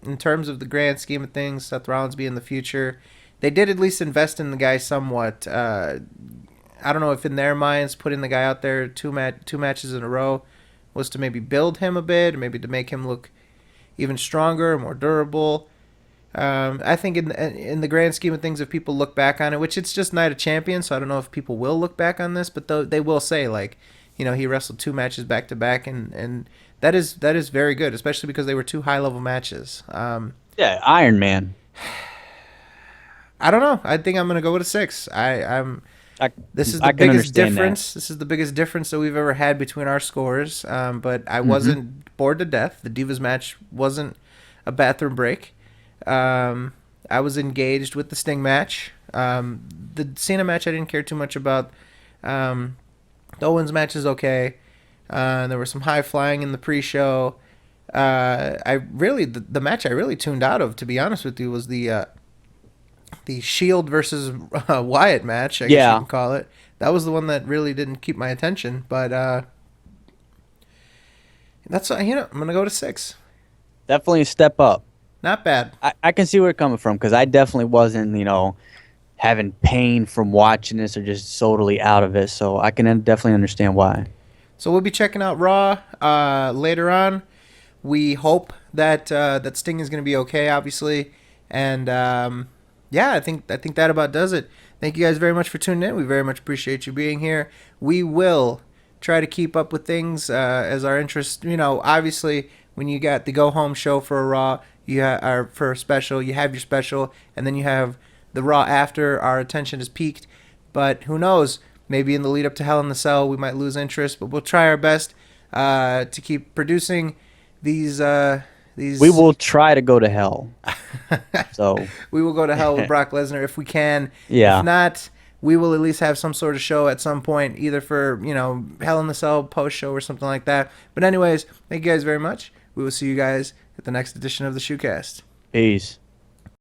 in terms of the grand scheme of things, Seth Rollins being the future, they did at least invest in the guy somewhat. I don't know if in their minds putting the guy out there two matches in a row was to maybe build him a bit, or maybe to make him look even stronger, more durable. I think in the grand scheme of things, if people look back on it, which it's just Night of Champions, so I don't know if people will look back on this, but they will say, like, you know, he wrestled 2 matches back to back, and that is very good, especially because they were 2 high level matches. Yeah, Iron Man. I don't know. I think I'm gonna go with a 6. This is the I can biggest understand difference. that. This is the biggest difference that we've ever had between our scores. But I Mm-hmm. wasn't bored to death. The Divas match wasn't a bathroom break. I was engaged with the Sting match. The Cena match I didn't care too much about. The Owens match is okay. There was some high flying in the pre-show. The match I really tuned out of, to be honest with you, was the Shield versus Wyatt match, I guess Yeah. you can call it. That was the one that really didn't keep my attention. But that's I'm gonna go to 6. Definitely a step up. Not bad. I can see where you're coming from because I definitely wasn't, having pain from watching this or just totally out of it. So I can definitely understand why. So we'll be checking out Raw later on. We hope that that Sting is going to be okay, obviously, and I think that about does it. Thank you guys very much for tuning in. We very much appreciate you being here. We will try to keep up with things as our interest. Obviously, when you got the go home show for a Raw, or for a special, you have your special, and then you have the Raw after. Our attention is peaked, but who knows? Maybe in the lead up to Hell in the Cell, we might lose interest, but we'll try our best to keep producing these. We will try to go to hell. So we will go to hell with Brock Lesnar if we can. Yeah. If not, we will at least have some sort of show at some point, either for Hell in the Cell post show or something like that. But anyways, thank you guys very much. We will see you guys at the next edition of the Shootcast. peace.